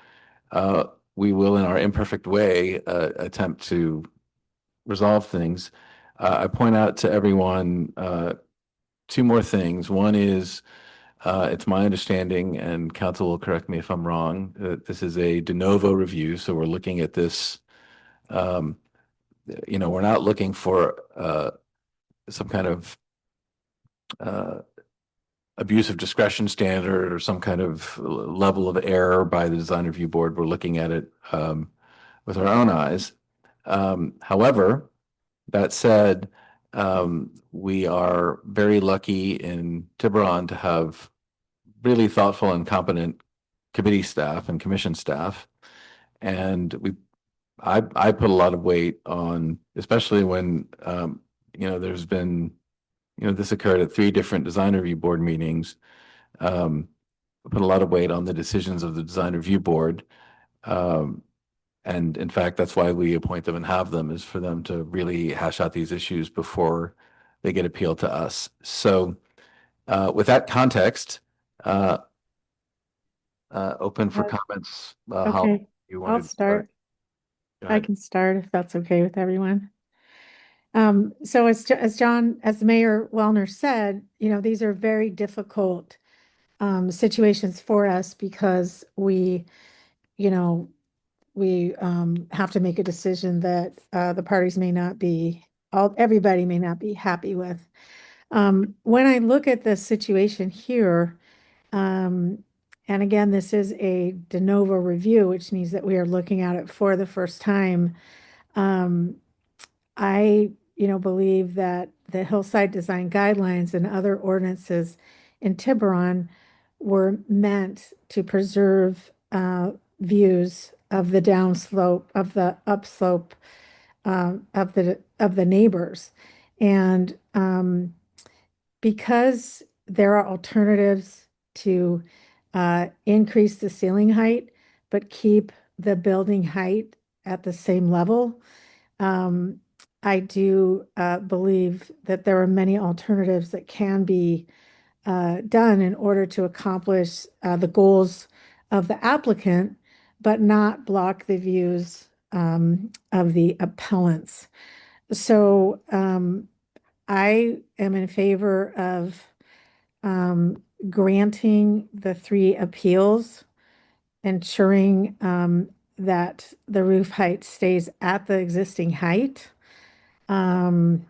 we will, in our imperfect way, attempt to resolve things. I point out to everyone two more things. One is, it's my understanding, and council will correct me if I'm wrong, that this is a de novo review. So we're looking at this, we're not looking for some kind of abuse of discretion standard or some kind of level of error by the design review board. We're looking at it with our own eyes. However, that said, we are very lucky in Tiburon to have really thoughtful and competent committee staff and commission staff. And I put a lot of weight on, especially when, there's been, this occurred at 3 different design review board meetings. I put a lot of weight on the decisions of the design review board. And in fact, that's why we appoint them and have them, is for them to really hash out these issues before they get appealed to us. So with that context, open for comments. How Okay, you I'll wanted to start. Go I ahead. can start if that's okay with everyone. So as the Mayor Wellner said, these are very difficult situations for us because you know, we have to make a decision that the parties may not be, everybody may not be happy with. When I look at the situation here, and again, this is a de novo review, which means that we are looking at it for the first time. I, believe that the hillside design guidelines and other ordinances in Tiburon were meant to preserve views of the downslope, of the upslope, of the neighbors, and because there are alternatives to increase the ceiling height, but keep the building height at the same level. I do believe that there are many alternatives that can be done in order to accomplish the goals of the applicant, but not block the views of the appellants. So I am in favor of granting the 3 appeals, ensuring that the roof height stays at the existing height. And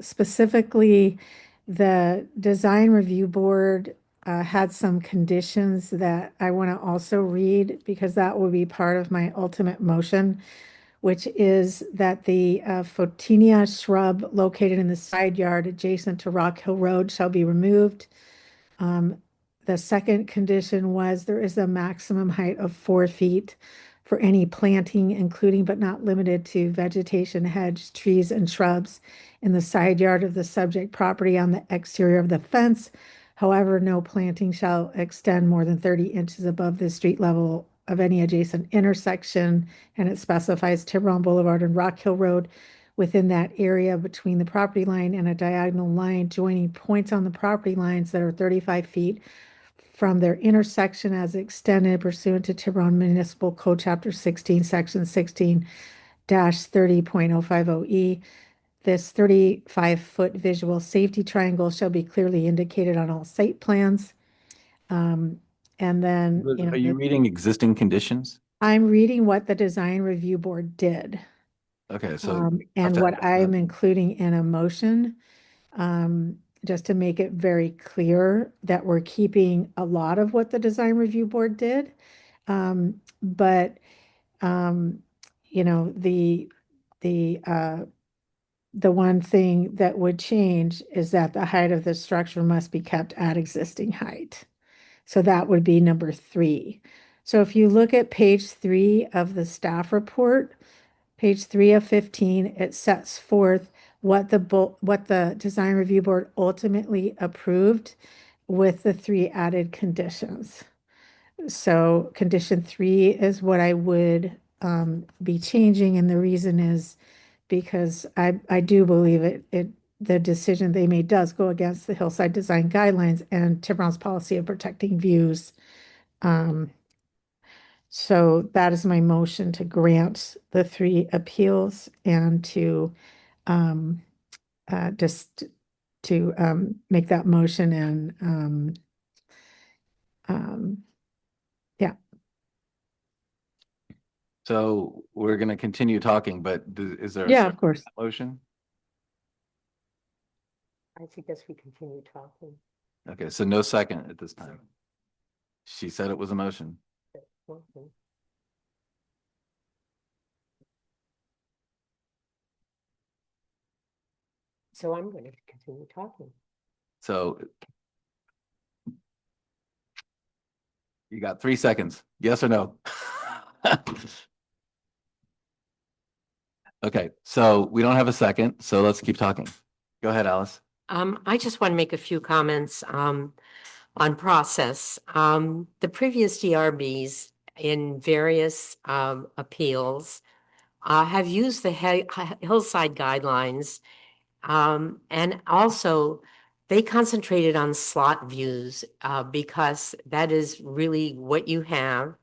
specifically, the design review board had some conditions that I want to also read because that will be part of my ultimate motion, which is that the Photinia shrub located in the side yard adjacent to Rock Hill Road shall be removed. The second condition was there is a maximum height of 4 feet for any planting, including but not limited to vegetation, hedge, trees, and shrubs in the side yard of the subject property on the exterior of the fence. However, no planting shall extend more than 30 inches above the street level of any adjacent intersection, and it specifies Tiburon Boulevard and Rock Hill Road within that area between the property line and a diagonal line joining points on the property lines that are 35 feet from their intersection as extended pursuant to Tiburon Municipal Code Chapter 16, Section 16-30.050E. This 35-foot visual safety triangle shall be clearly indicated on all site plans. And then, Are you reading existing conditions? I'm reading what the design review board did. Okay, so And what I'm including in a motion, just to make it very clear that we're keeping a lot of what the design review board did. But you know, the one thing that would change is that the height of the structure must be kept at existing height. So that would be number 3. So if you look at page 3 of the staff report, page 3 of 15, it sets forth what the design review board ultimately approved with the 3 added conditions. So condition 3 is what I would be changing, and the reason is because I do believe the decision they made does go against the hillside design guidelines and Tiburon's policy of protecting views. So that is my motion to grant the 3 appeals and to just to make that motion and yeah. So we're going to continue talking, but is there a Yeah, second of course. motion? I suggest we continue talking. Okay, so no second at this time. She said it was a motion. So I'm going to continue talking. So you got 3 seconds. Yes or no? Okay, so we don't have a second, so let's keep talking. Go ahead, Alice. I just want to make a few comments on process. The previous DRBs in various appeals have used the hillside guidelines, and also they concentrated on slot views because that is really what you have.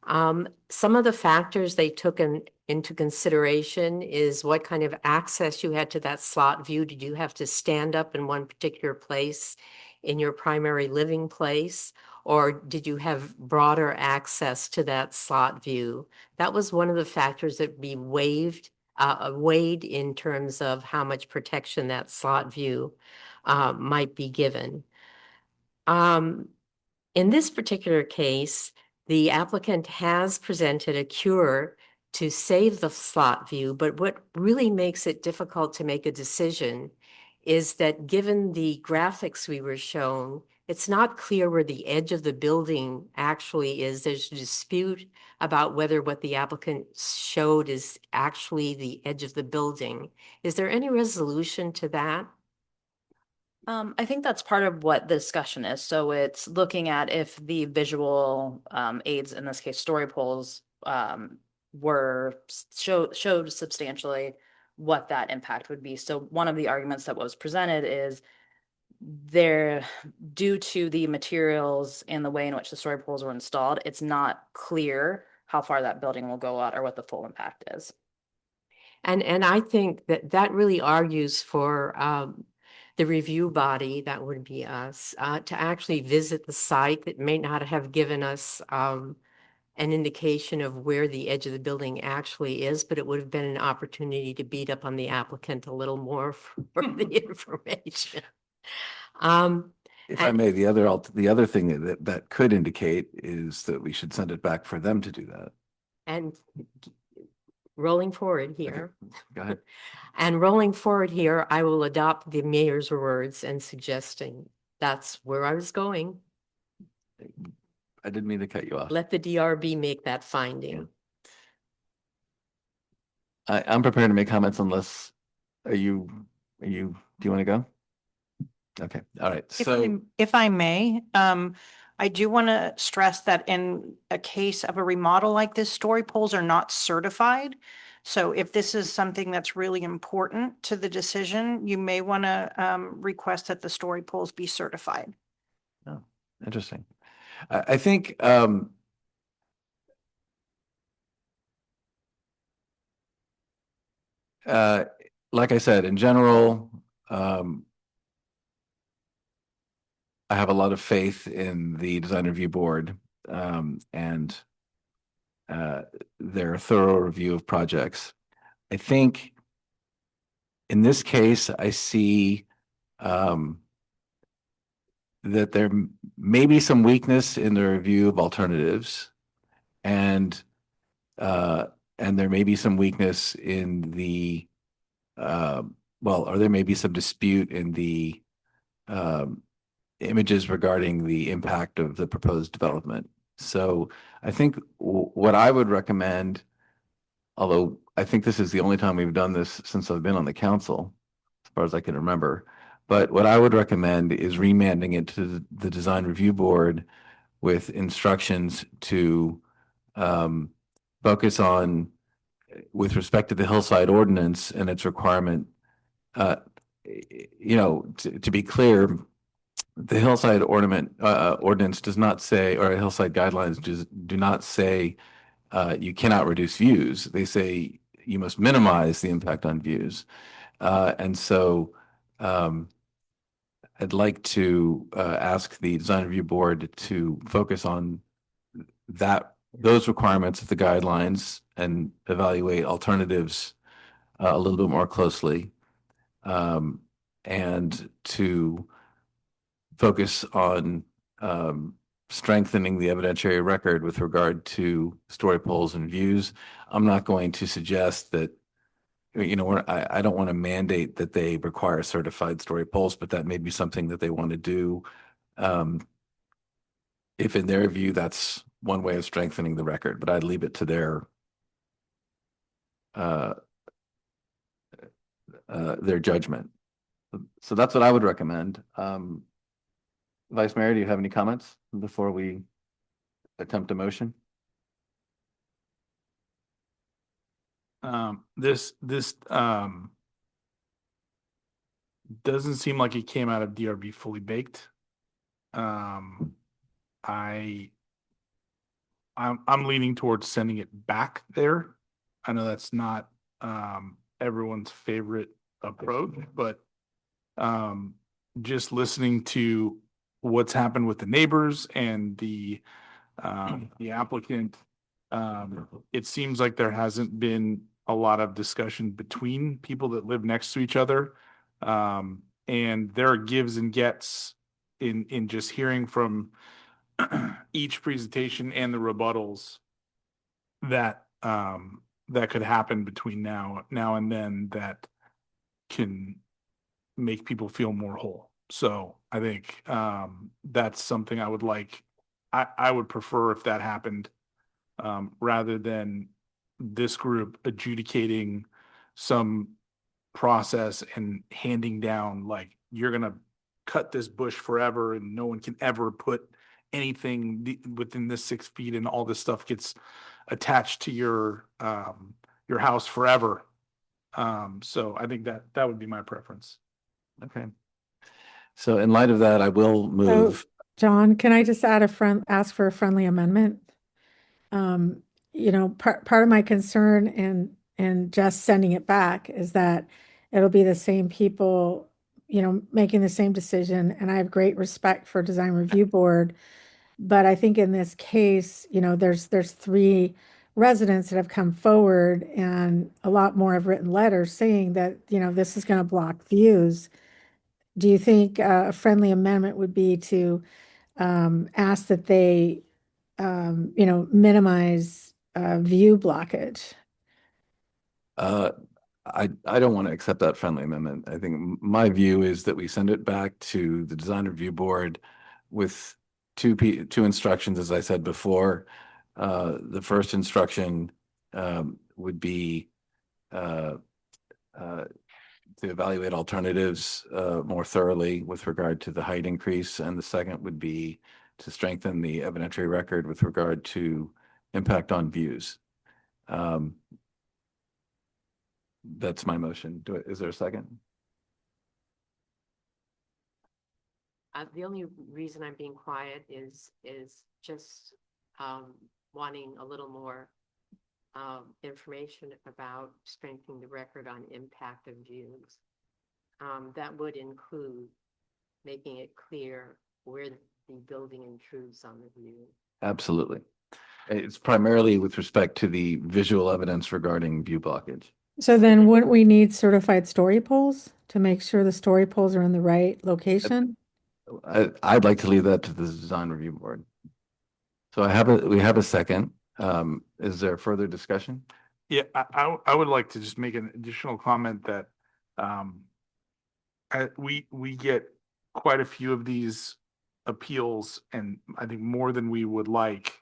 Some of the factors they took into consideration is what kind of access you had to that slot view. Did you have to stand up in one particular place in your primary living place, or did you have broader access to that slot view? That was one of the factors that be weighed in terms of how much protection that slot view might be given. In this particular case, the applicant has presented a cure to save the slot view, but what really makes it difficult to make a decision is that given the graphics we were shown, it's not clear where the edge of the building actually is. There's a dispute about whether what the applicant showed is actually the edge of the building. Is there any resolution to that? I think that's part of what the discussion is. So it's looking at if the visual aids, in this case, story poles, showed substantially what that impact would be. So one of the arguments that was presented is there, due to the materials and the way in which the story poles were installed, it's not clear how far that building will go out or what the full impact is. And I think that that really argues for the review body, that would be us, to actually visit the site that may not have given us an indication of where the edge of the building actually is, but it would have been an opportunity to beat up on the applicant a little more for the information. If I may, the other thing that could indicate is that we should send it back for them to do that. And rolling forward here. Okay, go ahead. And rolling forward here, I will adopt the mayor's words and suggesting that's where I was going. I didn't mean to cut you off. Let the DRB make that finding. I'm prepared to make comments unless, do you want to go? Okay, all right. So If I may, I do want to stress that in a case of a remodel like this, story poles are not certified. So if this is something that's really important to the decision, you may want to request that the story poles be certified. oh, interesting. I think like I said, in general, I have a lot of faith in the design review board and their thorough review of projects. I think in this case, I see that there may be some weakness in the review of alternatives, and and there may be some weakness in the, or there may be some dispute in the images regarding the impact of the proposed development. So I think what I would recommend, although I think this is the only time we've done this since I've been on the council, as far as I can remember, but what I would recommend is remanding it to the design review board with instructions to focus on, with respect to the hillside ordinance and its requirement, to be clear, the hillside ordinance does not say, or hillside guidelines do not say you cannot reduce views. They say you must minimize the impact on views. And so I'd like to ask the design review board to focus on those requirements of the guidelines and evaluate alternatives a little bit more closely, and to focus on strengthening the evidentiary record with regard to story polls and views. I'm not going to suggest that, I don't want to mandate that they require certified story polls, but that may be something that they want to do. If in their view, that's one way of strengthening the record, but I'd leave it to their judgment. So that's what I would recommend. Vice Mayor, do you have any comments before we attempt a motion? This doesn't seem like it came out of DRB fully baked. I'm leaning towards sending it back there. I know that's not everyone's favorite approach, but just listening to what's happened with the neighbors and the applicant, it seems like there hasn't been a lot of discussion between people that live next to each other. And there are gives and gets in just hearing from each presentation and the rebuttals that that could happen between now and then that can make people feel more whole. So I think that's something I would like. I would prefer if that happened, rather than this group adjudicating some process and handing down like, you're gonna cut this bush forever and no one can ever put anything within this 6 feet, and all this stuff gets attached to your house forever. So I think that would be my preference. Okay. So in light of that, I will move. John, can I just ask for a friendly amendment? Part of my concern in just sending it back is that it'll be the same people, making the same decision. And I have great respect for Design Review Board, but I think in this case, there's 3 residents that have come forward, and a lot more have written letters saying that, this is going to block views. Do you think a friendly amendment would be to ask that they, minimize view blockage? I don't want to accept that friendly amendment. I think my view is that we send it back to the design review board with two instructions, as I said before. The first instruction would be to evaluate alternatives more thoroughly with regard to the height increase, and the second would be to strengthen the evidentiary record with regard to impact on views. That's my motion. Is there a second? The only reason I'm being quiet is just wanting a little more information about strengthening the record on impact of views. That would include making it clear where the building intrudes on the view. Absolutely. It's primarily with respect to the visual evidence regarding view blockage. So then wouldn't we need certified story poles to make sure the story poles are in the right location? I'd like to leave that to the design review board. So we have a second. Is there further discussion? Yeah, I would like to just make an additional comment that we get quite a few of these appeals, and I think more than we would like,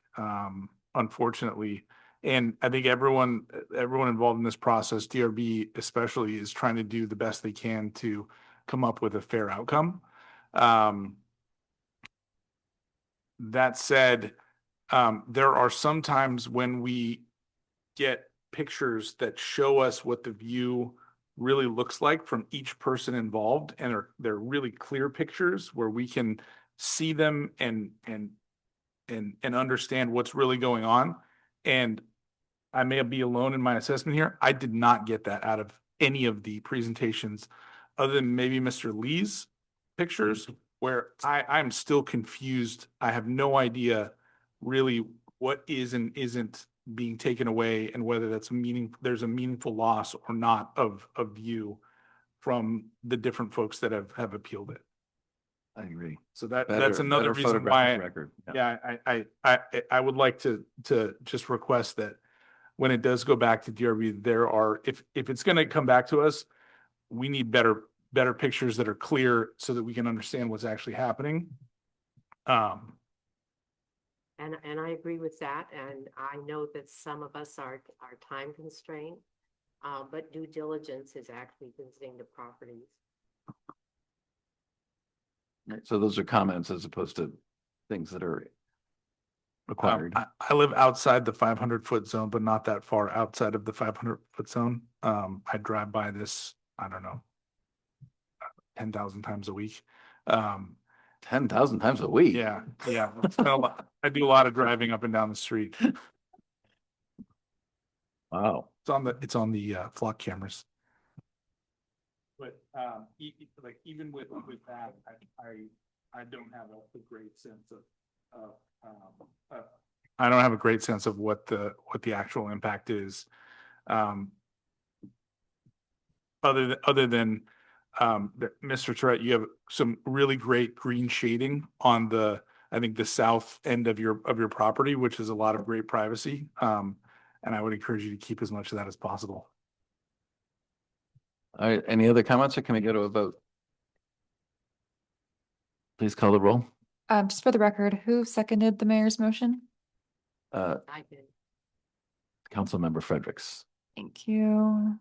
unfortunately. And I think everyone involved in this process, DRB especially, is trying to do the best they can to come up with a fair outcome. That said, there are some times when we get pictures that show us what the view really looks like from each person involved, and they're really clear pictures where we can see them and understand what's really going on. And I may be alone in my assessment here. I did not get that out of any of the presentations, other than maybe Mr. Lee's pictures, where I'm still confused. I have no idea really what is and isn't being taken away, and whether there's a meaningful loss or not of view from the different folks that have appealed it. I agree. So that's Better- another better reason photographic why, record. yeah, I would like to just request that when it does go back to DRB, if it's going to come back to us, we need better pictures that are clear so that we can understand what's actually happening. And I agree with that, and I know that some of us are time constrained, but due diligence is actually visiting the properties. So those are comments as opposed to things that are required. I live outside the 500-foot zone, but not that far outside of the 500-foot zone. I drive by this, I don't know, 10,000 times a week. 10,000 times a week. Yeah. It's been a lot. I do a lot of driving up and down the street. Wow. It's on the flock cameras. But like even with that, I don't have a great sense of I don't have a great sense of what the actual impact is. Other than Mr. Tourette, you have some really great green shading on I think the south end of your property, which is a lot of great privacy. And I would encourage you to keep as much of that as possible. All right, any other comments, or can we go to a vote? Please call the roll. Just for the record, who seconded the mayor's motion? Uh, I did. Councilmember Fredericks. Thank you.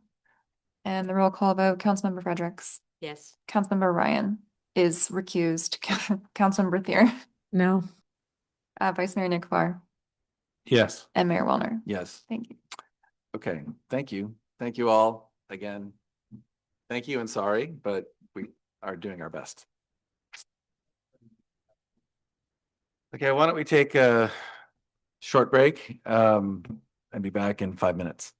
And the roll call vote, Councilmember Fredericks. Yes. Councilmember Ryan is recused. Councilmember Thier. No. Vice Mayor Nick Farr. Yes. And Mayor Wellner. Yes. Thank you. Okay, thank you. Thank you all again. Thank you and sorry, but we are doing our best. Okay, why don't we take a short break and be back in 5 minutes.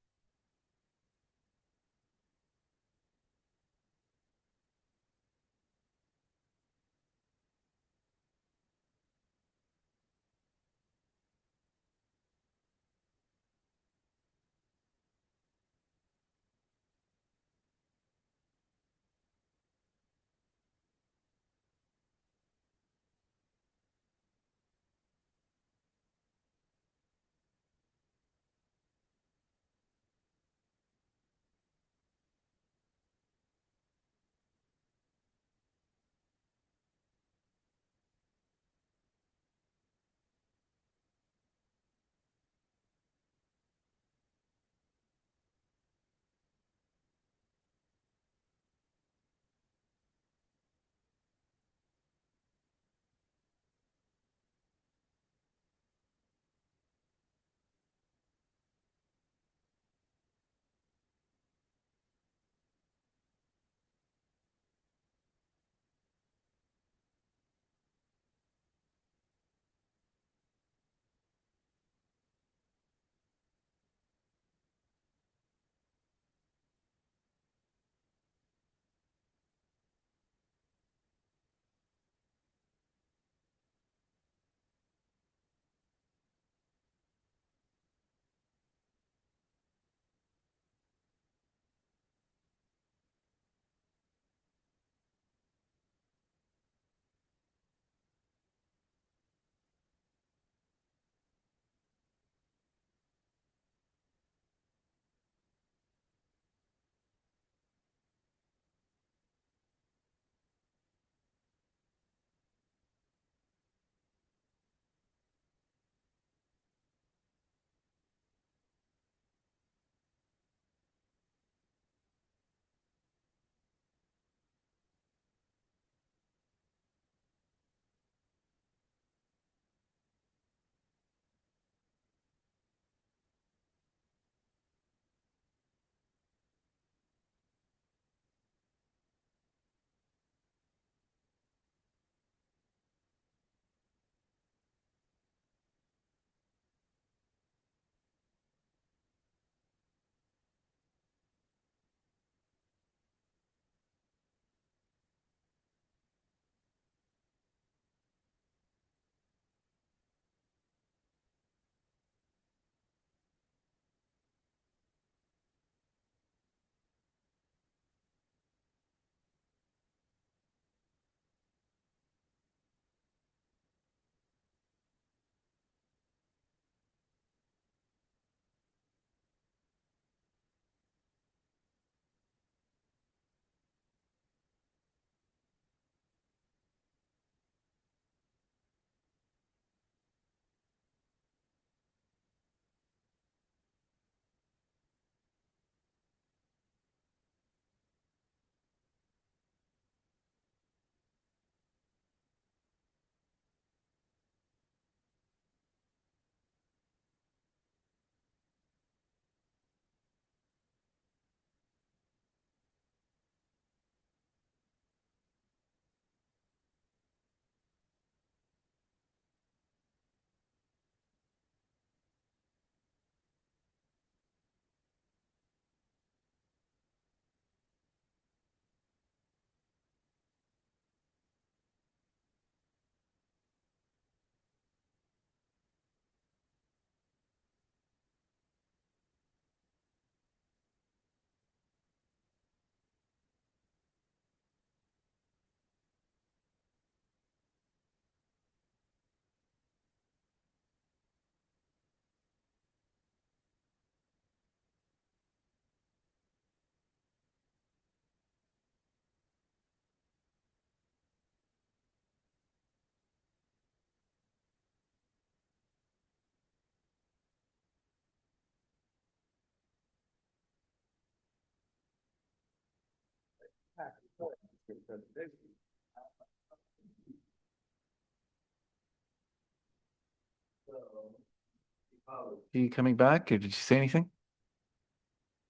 You coming back, or did you say anything?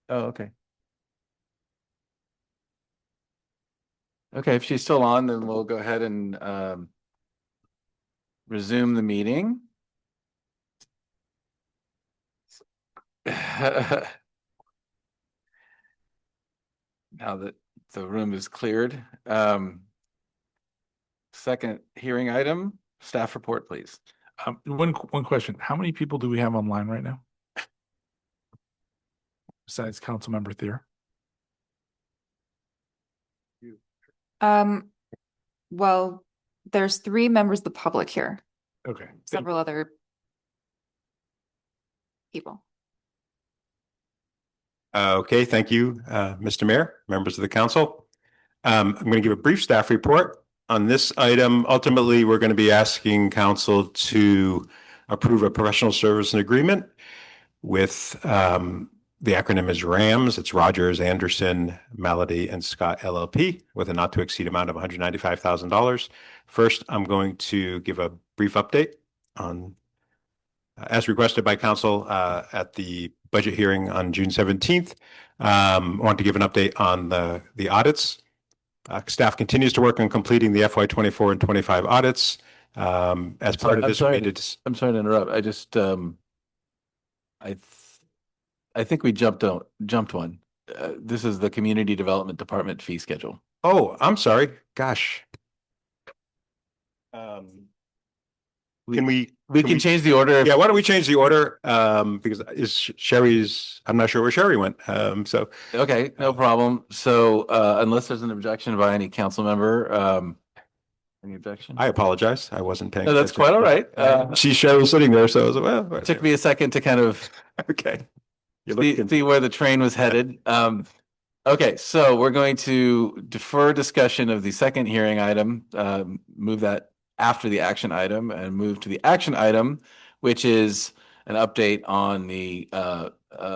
Oh, okay. Okay, if she's still on, then we'll go ahead and resume the meeting. Now that the room is cleared. Second hearing item, staff report, please. One question. How many people do we have online right now? Besides Councilmember Thier? Well, there's 3 members of the public here, Okay. several other people. Okay, thank you, Mr. Mayor, members of the council. I'm going to give a brief staff report on this item. Ultimately, we're going to be asking council to approve a professional service agreement with the acronym is RAMS. It's Rogers, Anderson, Melody, and Scott LLP with a not to exceed amount of $195,000. First, I'm going to give a brief update on, as requested by council at the budget hearing on June 17th. I want to give an update on the audits. Staff continues to work on completing the FY24 and 25 audits. As part of this, I'm sorry to interrupt. I just I think we jumped one. This is the Community Development Department fee schedule. Oh, I'm sorry. Gosh. We can change the order. Yeah, why don't we change the order? Because I'm not sure where Sherry went. So okay, no problem. So unless there's an objection by any council member, any objection? I apologize. I wasn't paying. No, that's quite all right. Sherry sitting there, so I was like, well, it took me a second to kind of okay. See where the train was headed. Okay, so we're going to defer discussion of the second hearing item, move that after the action item, and move to the action item, which is an update on the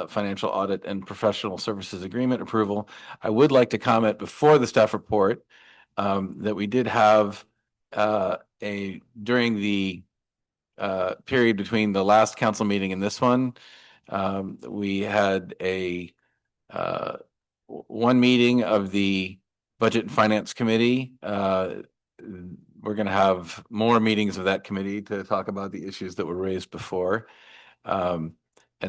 financial audit and professional services agreement approval. I would like to comment before the staff report that we did have during the period between the last council meeting and this one, we had one meeting of the Budget and Finance Committee. We're going to have more meetings of that committee to talk about the issues that were raised before. And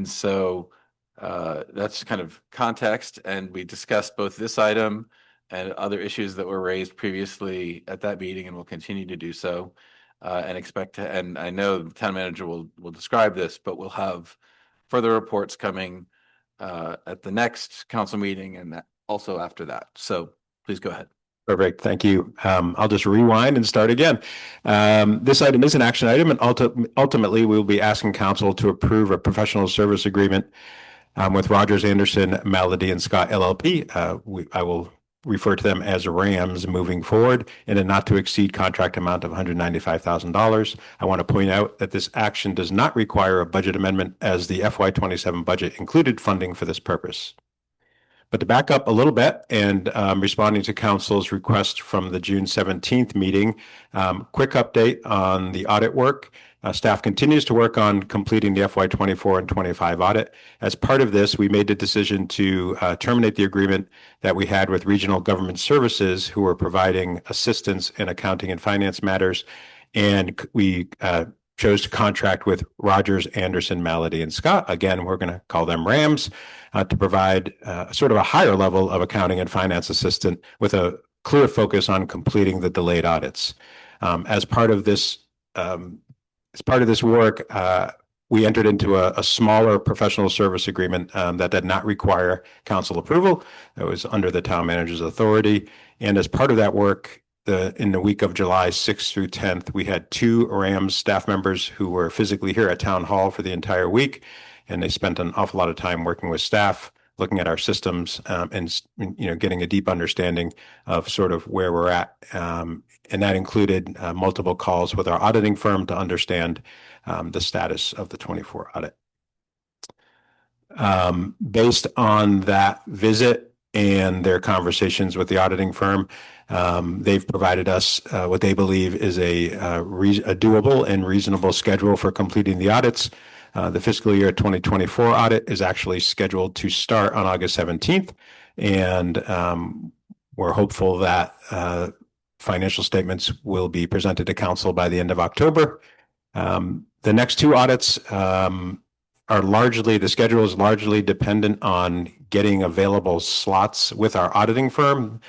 so that's kind of context. And we discussed both this item and other issues that were raised previously at that meeting, and will continue to do so. And I know the town manager will describe this, but we'll have further reports coming at the next council meeting and also after that. So please go ahead. Perfect. Thank you. I'll just rewind and start again. This item is an action item, and ultimately we will be asking council to approve a professional service agreement with Rogers, Anderson, Melody, and Scott LLP. I will refer to them as RAMS moving forward in a not to exceed contract amount of $195,000. I want to point out that this action does not require a budget amendment, as the FY27 budget included funding for this purpose. But to back up a little bit and responding to council's request from the June 17th meeting, quick update on the audit work. Staff continues to work on completing the FY24 and 25 audit. As part of this, we made the decision to terminate the agreement that we had with Regional Government Services, who were providing assistance in accounting and finance matters. And we chose to contract with Rogers, Anderson, Melody, and Scott. Again, we're going to call them RAMS to provide sort of a higher level of accounting and finance assistant with a clear focus on completing the delayed audits. As part of this work, we entered into a smaller professional service agreement that did not require council approval. It was under the town manager's authority. And as part of that work, in the week of July 6th through 10th, we had 2 RAMS staff members who were physically here at Town Hall for the entire week. And they spent an awful lot of time working with staff, looking at our systems, and getting a deep understanding of sort of where we're at. And that included multiple calls with our auditing firm to understand the status of the 24 audit. Based on that visit, and their conversations with the auditing firm. They've provided us what they believe is a doable and reasonable schedule for completing the audits. The fiscal year 2024 audit is actually scheduled to start on August 17th, and we're hopeful that financial statements will be presented to council by the end of October. The next two audits are largely, the schedule is largely dependent on getting available slots with our auditing firm.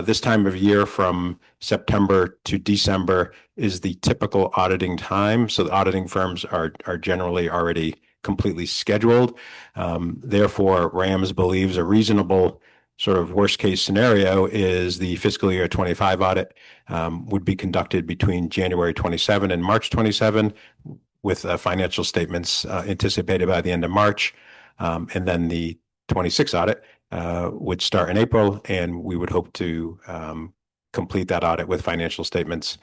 This time of year from September to December is the typical auditing time. So the auditing firms are generally already completely scheduled. Therefore, RAMS believes a reasonable sort of worst case scenario is the fiscal year 25 audit would be conducted between January 27 and March 27 with financial statements anticipated by the end of March. And then the 26 audit would start in April, and we would hope to complete that audit with financial statements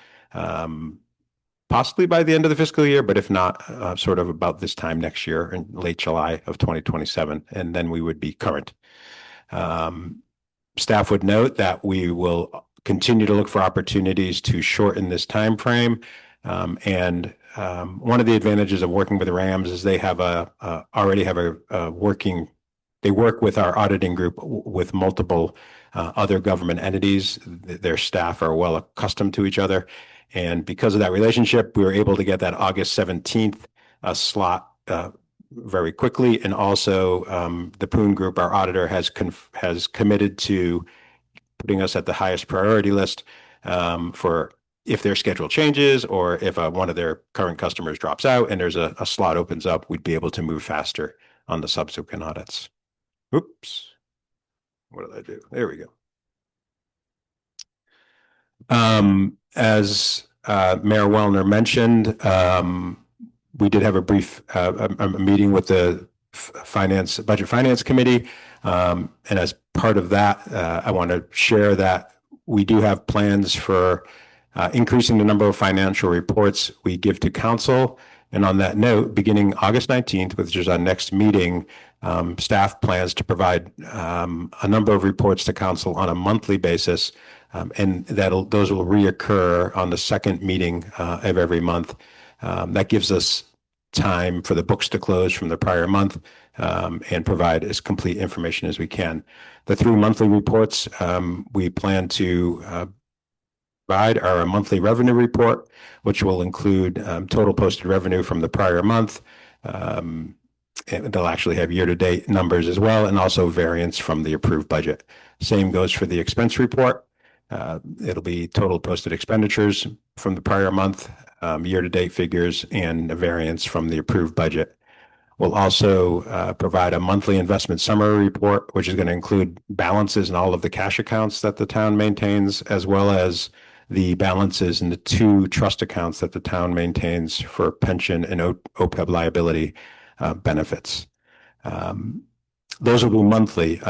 possibly by the end of the fiscal year, but if not, sort of about this time next year in late July of 2027, and then we would be current. Staff would note that we will continue to look for opportunities to shorten this time frame. And one of the advantages of working with RAMS is they have already have a working, they work with our auditing group with multiple other government entities. Their staff are well accustomed to each other. And because of that relationship, we were able to get that August 17th slot very quickly. And also the Poon Group, our auditor, has committed to putting us at the highest priority list for if their schedule changes or if one of their current customers drops out and there's a slot opens up, we'd be able to move faster on the subsequent audits. Oops. What did I do? There we go. As Mayor Wellner mentioned, we did have a brief a meeting with the Budget Finance Committee. And as part of that, I want to share that we do have plans for increasing the number of financial reports we give to council. And on that note, beginning August 19th, which is our next meeting, staff plans to provide a number of reports to council on a monthly basis. And those will reoccur on the second meeting of every month. That gives us time for the books to close from the prior month and provide as complete information as we can. The 3 monthly reports we plan to provide are a monthly revenue report, which will include total posted revenue from the prior month. And they'll actually have year-to-date numbers as well, and also variance from the approved budget. Same goes for the expense report. It'll be total posted expenditures from the prior month, year-to-date figures, and a variance from the approved budget. We'll also provide a monthly investment summary report, which is going to include balances in all of the cash accounts that the town maintains, as well as the balances in the 2 trust accounts that the town maintains for pension and OPEB liability benefits. Those will be monthly.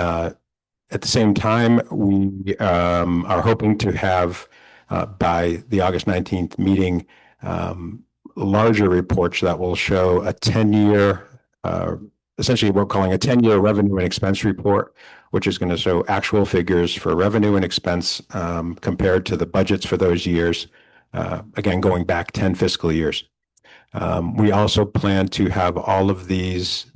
At the same time, we are hoping to have, by the August 19th meeting, larger reports that will show a 10-year, essentially we're calling a 10-year revenue and expense report, which is going to show actual figures for revenue and expense compared to the budgets for those years, again, going back 10 fiscal years. We also plan to have all of these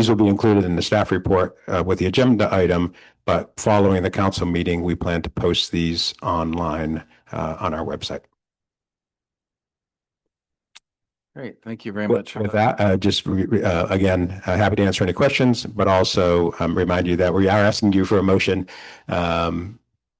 will be included in the staff report with the agenda item, but following the council meeting, we plan to post these online on our website. Great, thank you very much. With that, just again, happy to answer any questions, but also remind you that we are asking you for a motion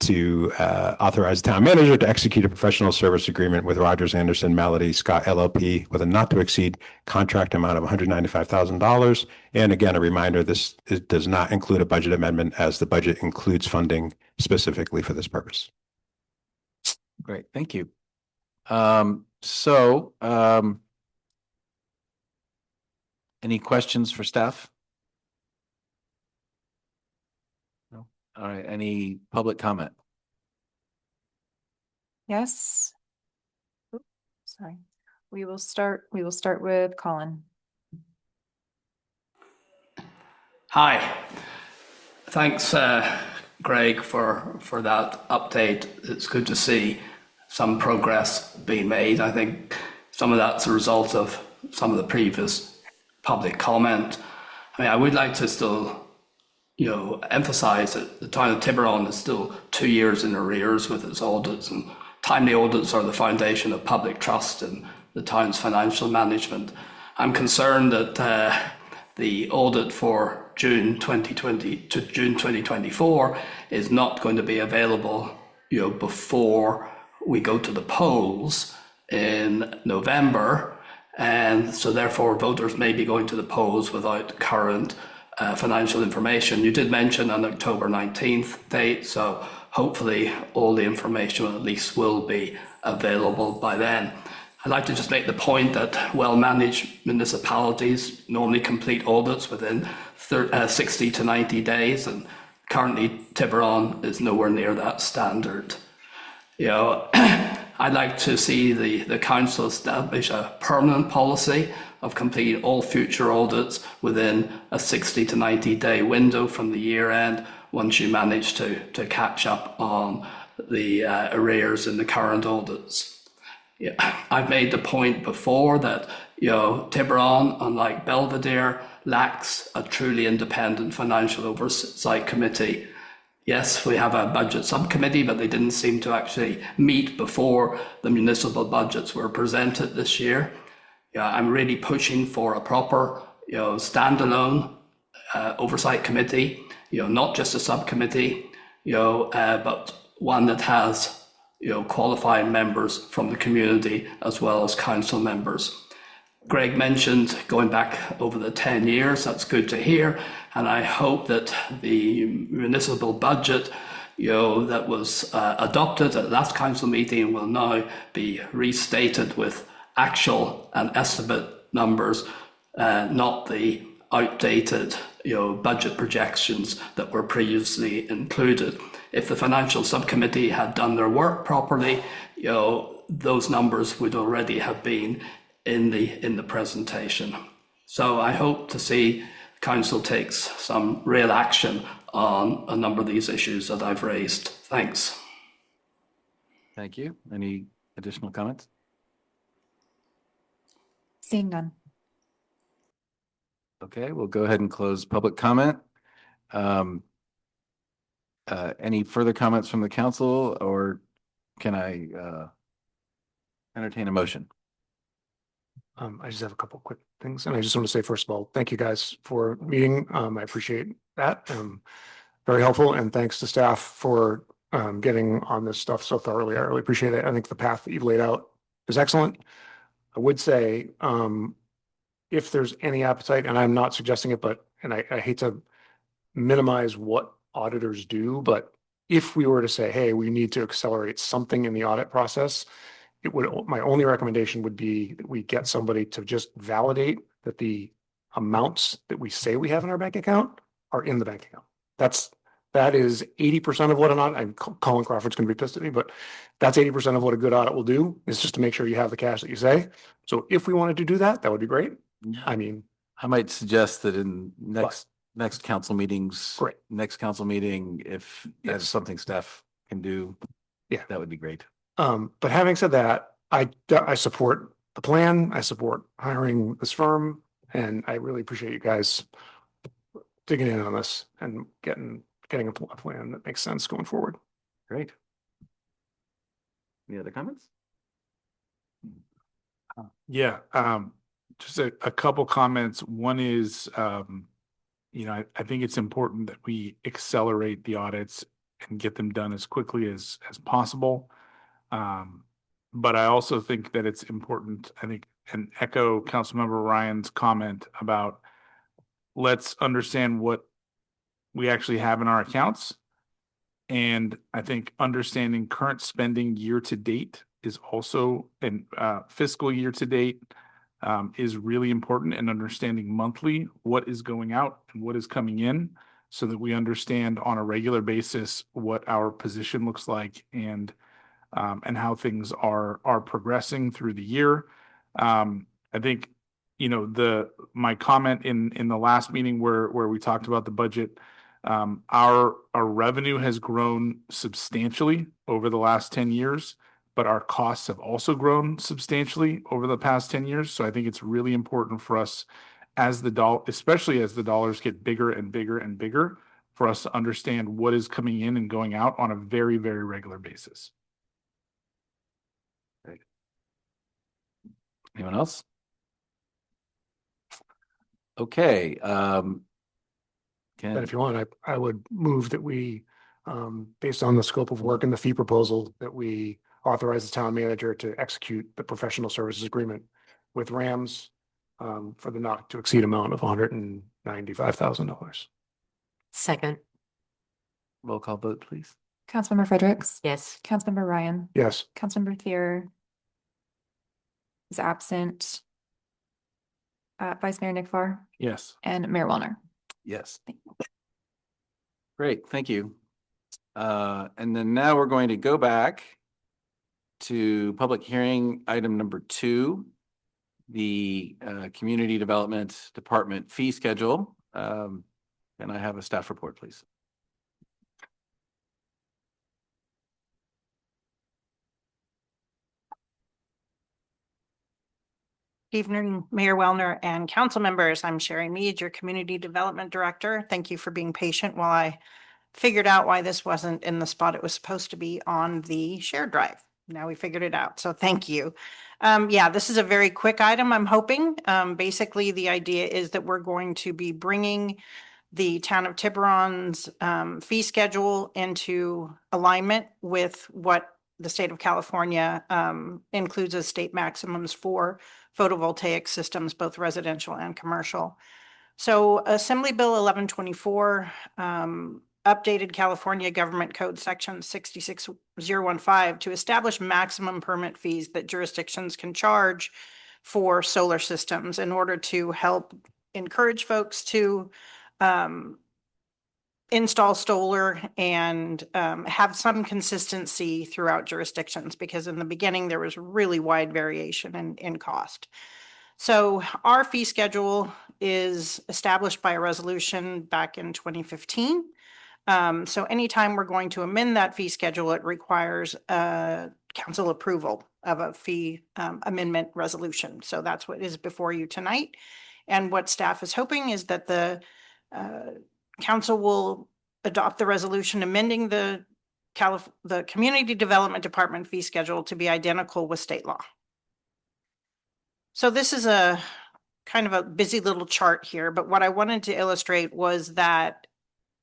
to authorize the town manager to execute a professional service agreement with Rogers Anderson Melody Scott LLP with a not to exceed contract amount of $195,000. And again, a reminder, this does not include a budget amendment, as the budget includes funding specifically for this purpose. Great, thank you. Any questions for staff? No. All right, any public comment? Yes. Oops, sorry. We will start with Colin. Hi. Thanks, Greg, for that update. It's good to see some progress being made. I think some of that's a result of some of the previous public comment. I mean, I would like to still, emphasize that the town of Tiburon is still 2 years in arrears with its audits, and timely audits are the foundation of public trust in the town's financial management. I'm concerned that the audit for June 2020 to June 2024 is not going to be available, before we go to the polls in November, and so therefore voters may be going to the polls without current financial information. You did mention an October 19th date, so hopefully all the information at least will be available by then. I'd like to just make the point that well-managed municipalities normally complete audits within 60 to 90 days, and currently Tiburon is nowhere near that standard. I'd like to see the council establish a permanent policy of completing all future audits within a 60 to 90 day window from the year end, once you manage to catch up on the arrears in the current audits. Yeah, I've made the point before that Tiburon, unlike Belvedere, lacks a truly independent financial oversight committee. Yes, we have a budget subcommittee, but they didn't seem to actually meet before the municipal budgets were presented this year. I'm really pushing for a proper, standalone oversight committee. Not just a subcommittee, but one that has qualified members from the community as well as council members. Greg mentioned going back over the 10 years. That's good to hear. And I hope that the municipal budget, that was adopted at last council meeting will now be restated with actual and estimate numbers, not the outdated, budget projections that were previously included. If the financial subcommittee had done their work properly, those numbers would already have been in the presentation. So I hope to see council takes some real action on a number of these issues that I've raised. Thanks. Thank you. Any additional comments? Seeing none. Okay, we'll go ahead and close public comment. Any further comments from the council, or can I entertain a motion? I just have a couple quick things, and I just want to say, first of all, thank you guys for meeting. I appreciate that. Very helpful, and thanks to staff for getting on this stuff so thoroughly. I really appreciate it. I think the path that you've laid out is excellent. I would say, if there's any appetite, and I'm not suggesting it, but, and I hate to minimize what auditors do, but if we were to say, hey, we need to accelerate something in the audit process, my only recommendation would be that we get somebody to just validate that the amounts that we say we have in our bank account are in the bank account. That is 80% of what an audit, Colin Crawford's going to be pissed at me, but that's 80% of what a good audit will do, is just to make sure you have the cash that you say. So if we wanted to do that, that would be great. I mean, I might suggest that in next council meetings, great. Next council meeting, if that's something staff can do, yeah, that would be great. But having said that, I support the plan. I support hiring this firm, and I really appreciate you guys digging in on this and getting a plan that makes sense going forward. Great. Any other comments? Yeah, just a couple comments. One is, I think it's important that we accelerate the audits and get them done as quickly as possible. But I also think that it's important, I think, and echo Councilmember Ryan's comment about, let's understand what we actually have in our accounts. And I think understanding current spending year to date is also, and fiscal year to date is really important, and understanding monthly what is going out and what is coming in, so that we understand on a regular basis what our position looks like, and how things are progressing through the year. I think, my comment in the last meeting where we talked about the budget, Our revenue has grown substantially over the last 10 years, but our costs have also grown substantially over the past 10 years. So I think it's really important for us as especially as the dollars get bigger and bigger and bigger, for us to understand what is coming in and going out on a very, very regular basis. Great. Anyone else? Okay. But if you want, I would move that we, based on the scope of work and the fee proposal, that we authorize the town manager to execute the professional services agreement with Rams for the not to exceed amount of $195,000. Second, Roll call vote, please. Councilmember Fredericks. yes. Councilmember Ryan. Yes. Councilmember Thier is absent. Vice Mayor Nick Farr Yes. and Mayor Wellner. Yes. Great, thank you. And then now we're going to go back to public hearing item number 2, the Community Development Department fee schedule. And I have a staff report, please. Evening, Mayor Wellner and council members. I'm Sherry Mead, your Community Development Director. Thank you for being patient while I figured out why this wasn't in the spot it was supposed to be on the shared drive. Now we figured it out, so thank you. Yeah, this is a very quick item, I'm hoping. Basically, the idea is that we're going to be bringing the town of Tiburon's fee schedule into alignment with what the state of California includes as state maximums for photovoltaic systems, both residential and commercial. So Assembly Bill 1124 updated California Government Code Section 66015 to establish maximum permit fees that jurisdictions can charge for solar systems in order to help encourage folks to install solar and have some consistency throughout jurisdictions, because in the beginning there was really wide variation in cost. So our fee schedule is established by a resolution back in 2015. So anytime we're going to amend that fee schedule, it requires council approval of a fee amendment resolution. So that's what is before you tonight. And what staff is hoping is that the council will adopt the resolution amending the Community Development Department fee schedule to be identical with state law. So this is a kind of a busy little chart here, but what I wanted to illustrate was that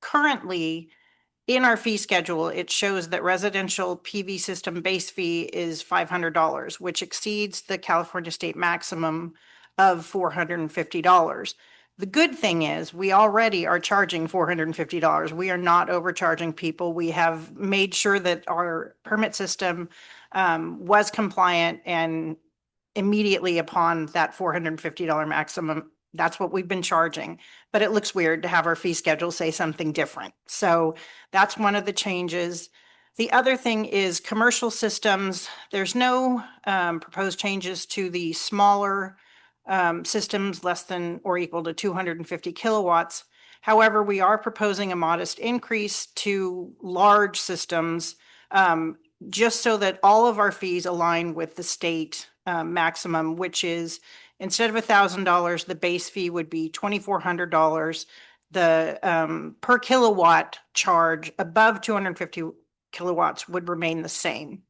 currently in our fee schedule, it shows that residential PV system base fee is $500, which exceeds the California state maximum of $450. The good thing is we already are charging $450. We are not overcharging people. We have made sure that our permit system was compliant, and immediately upon that $450 maximum, that's what we've been charging. But it looks weird to have our fee schedule say something different. So that's one of the changes. The other thing is commercial systems. There's no proposed changes to the smaller systems less than or equal to 250 kilowatts. However, we are proposing a modest increase to large systems just so that all of our fees align with the state maximum, which is instead of $1,000, the base fee would be $2,400. The per kilowatt charge above 250 kilowatts would remain the same.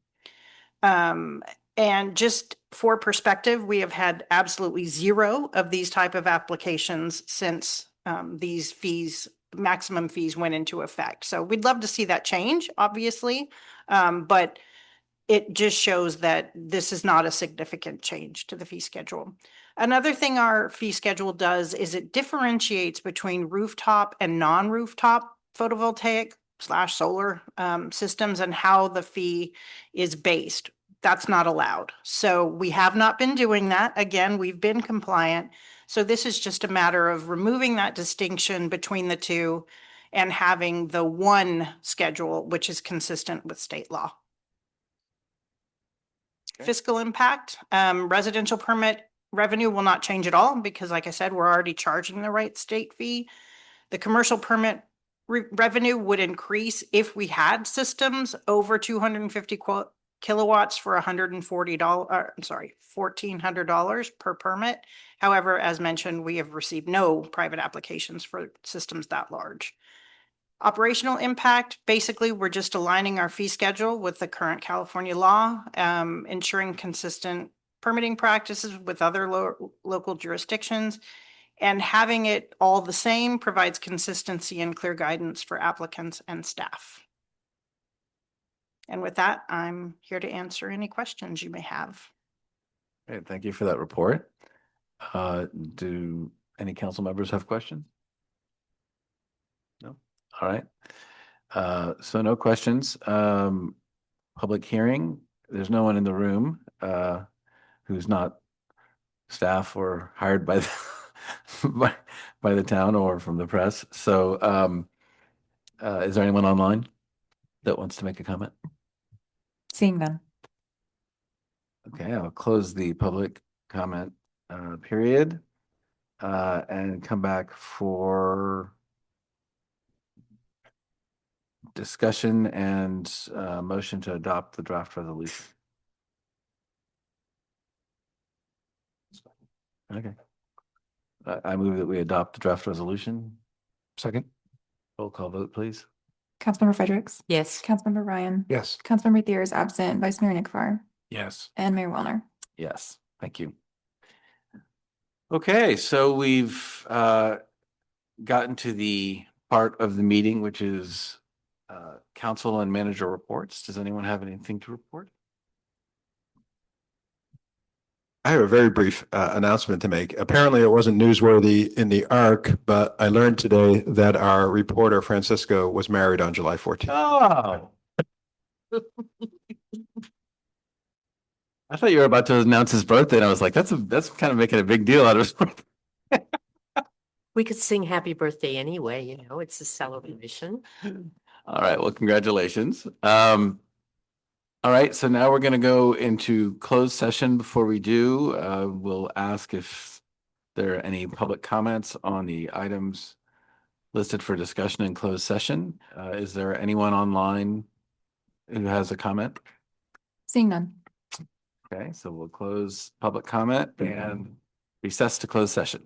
And just for perspective, we have had absolutely zero of these type of applications since these fees, maximum fees, went into effect. So we'd love to see that change, obviously, but it just shows that this is not a significant change to the fee schedule. Another thing our fee schedule does is it differentiates between rooftop and non-rooftop photovoltaic / solar systems and how the fee is based. That's not allowed. So we have not been doing that. Again, we've been compliant. So this is just a matter of removing that distinction between the two and having the one schedule, which is consistent with state law. Okay. Fiscal impact, residential permit revenue will not change at all because, like I said, we're already charging the right state fee. The commercial permit revenue would increase if we had systems over 250 kilowatts for $140, I'm sorry, $1,400 per permit. However, as mentioned, we have received no private applications for systems that large. Operational impact, basically, we're just aligning our fee schedule with the current California law, ensuring consistent permitting practices with other local jurisdictions, and having it all the same provides consistency and clear guidance for applicants and staff. And with that, I'm here to answer any questions you may have. Great, thank you for that report. Do any council members have questions? No? All right. So no questions. Public hearing, there's no one in the room who's not staff or hired by the by the town or from the press. So is there anyone online that wants to make a comment? Seeing none. Okay, I'll close the public comment period and come back for discussion and motion to adopt the draft resolution. Okay. I move that we adopt the draft resolution. Second. Roll call vote, please. Councilmember Fredericks. Yes. Councilmember Ryan. Yes. Councilmember Thier is absent. Vice Mayor Nick Farr. Yes. And Mayor Wellner. Yes, thank you. Okay, so we've gotten to the part of the meeting, which is council and manager reports. Does anyone have anything to report? I have a very brief announcement to make. Apparently, it wasn't newsworthy in the ARC, but I learned today that our reporter Francisco was married on July 14th. Oh. I thought you were about to announce his birthday, and I was like, that's kind of making a big deal out of it. We could sing happy birthday anyway, you know, it's a celebration. All right, well, congratulations. All right, so now we're going to go into closed session. Before we do, we'll ask if there are any public comments on the items listed for discussion in closed session. Is there anyone online who has a comment? Seeing none. Okay, so we'll close public comment and recess to closed session.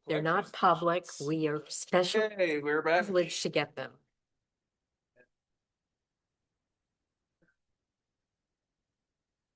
They're not public. We are special Hey, we're back. privileged to get them.